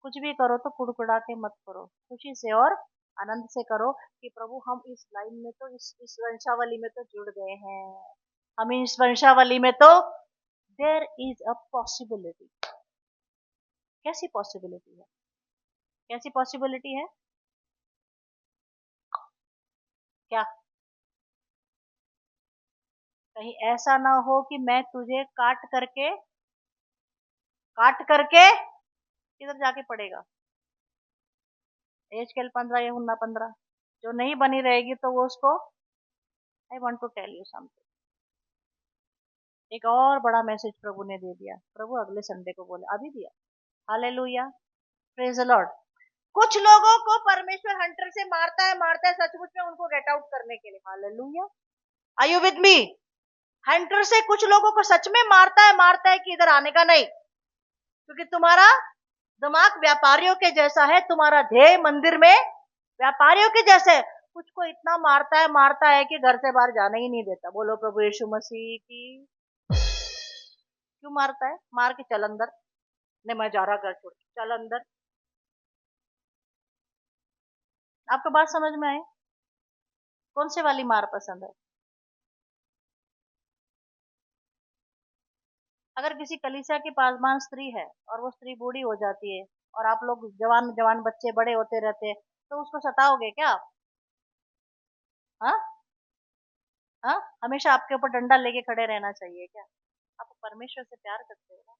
कुछ भी करो तो कुड़कुड़ा के मत करो, खुशी से और आनंद से करो कि प्रभु हम इस लाइन में तो इस वंशावली में तो जुड़ गए हैं। हम इस वंशावली में तो देयर इज अ पॉसिबिलिटी। कैसी पॉसिबिलिटी है? कैसी पॉसिबिलिटी है? क्या? कहीं ऐसा ना हो कि मैं तुझे काट करके किधर जाके पड़ेगा? एजकेल 15 या हुन्ना 15 जो नहीं बनी रहेगी तो वो उसको, I want to tell you something. एक और बड़ा मैसेज प्रभु ने दे दिया। प्रभु अगले संडे को बोले, अभी दिया। हालेलुया। Praise the Lord. कुछ लोगों को परमेश्वर हंटर से मारता है सचमुच में उनको गेट आउट करने के लिए। Hallelujah. Are you with me? Hunter से कुछ लोगों को सच में मारता है कि इधर आने का नहीं, क्योंकि तुम्हारा दिमाग व्यापारियों के जैसा है, तुम्हारा ध्येय मंदिर में व्यापारियों के जैसे। कुछ को इतना मारता है कि घर से बाहर जाने ही नहीं देता। बोलो प्रभु यीशु मसीह की। क्यों मारता है? मार के चल अंदर, नहीं मैं जा रहा घर छोड़, चल अंदर। आपको बात समझ में आई? कौन से वाली मार पसंद है? अगर किसी कलीसिया की पासवान स्त्री है और वो स्त्री बूढ़ी हो जाती है और आप लोग जवान जवान बच्चे बड़े होते रहते हैं, तो उसको सताओगे क्या आप? हाँ हाँ, हमेशा आपके ऊपर डंडा लेके खड़े रहना चाहिए क्या? आप परमेश्वर से प्यार करते हो ना।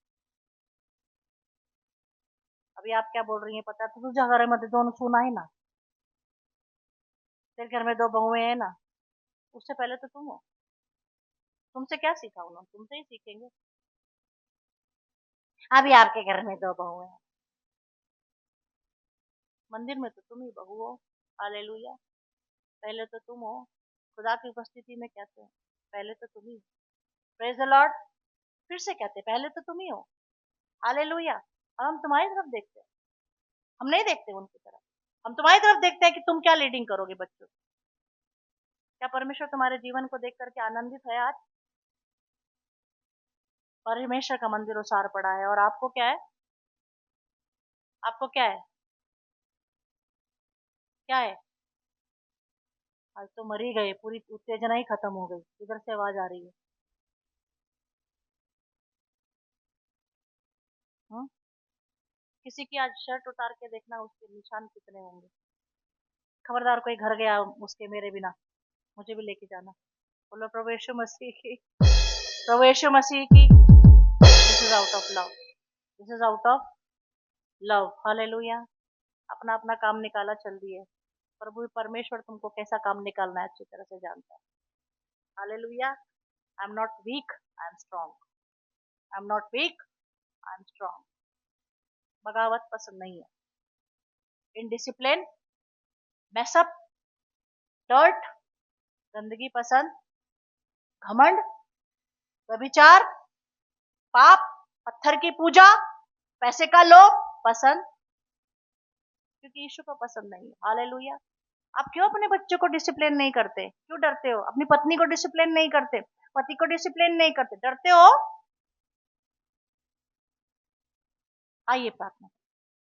अभी आप क्या बोल रही हैं पता? तो तुझे घर में दोनों सुना है ना, तेरे घर में 2 बहुएं हैं ना, उससे पहले तो तुम हो। तुमसे क्या सीखा उन्होंने? तुमसे ही सीखेंगे। अभी आपके घर में 2 बहुएं हैं, मंदिर में तो तुम ही बहू हो। हालेलुया। पहले तो तुम हो, खुदा की उपस्थिति में कहते हैं पहले तो तुम ही। Praise the Lord. फिर से कहते पहले तो तुम ही हो। हालेलुया। और हम तुम्हारी तरफ देखते हैं, हम नहीं देखते उनकी तरफ, हम तुम्हारी तरफ देखते हैं कि तुम क्या लीडिंग करोगे बच्चों। क्या परमेश्वर तुम्हारे जीवन को देख करके आनंदित है आज? परमेश्वर का मंदिर उसार पड़ा है और आपको क्या है? आपको क्या है? क्या है? आज तो मर ही गए, पूरी उत्तेजना ही खत्म हो गई। इधर से आवाज आ रही है। हम्म? किसी की आज शर्ट उतार के देखना, उसके निशान कितने होंगे। खबरदार कोई घर गया उसके मेरे बिना, मुझे भी लेके जाना। बोलो प्रभु यीशु मसीह की, प्रभु यीशु मसीह की। This is out of love, this is out of love. Hallelujah. अपना अपना काम निकाला, चल दिए। प्रभु परमेश्वर तुमको कैसा काम निकालना है अच्छी तरह से जानता है। Hallelujah. I am not weak, I am strong. I am not weak, I am strong. बगावत पसंद नहीं है, इनडिसिप्लिन, मैसअप, डर्ट, गंदगी पसंद, घमंड, व्यभिचार, पाप, पत्थर की पूजा, पैसे का लोभ पसंद, क्योंकि यीशु को पसंद नहीं है। हालेलुया। आप क्यों अपने बच्चों को डिसिप्लिन नहीं करते? क्यों डरते हो? अपनी पत्नी को डिसिप्लिन नहीं करते, पति को डिसिप्लिन नहीं करते, डरते हो? आइए प्रार्थना।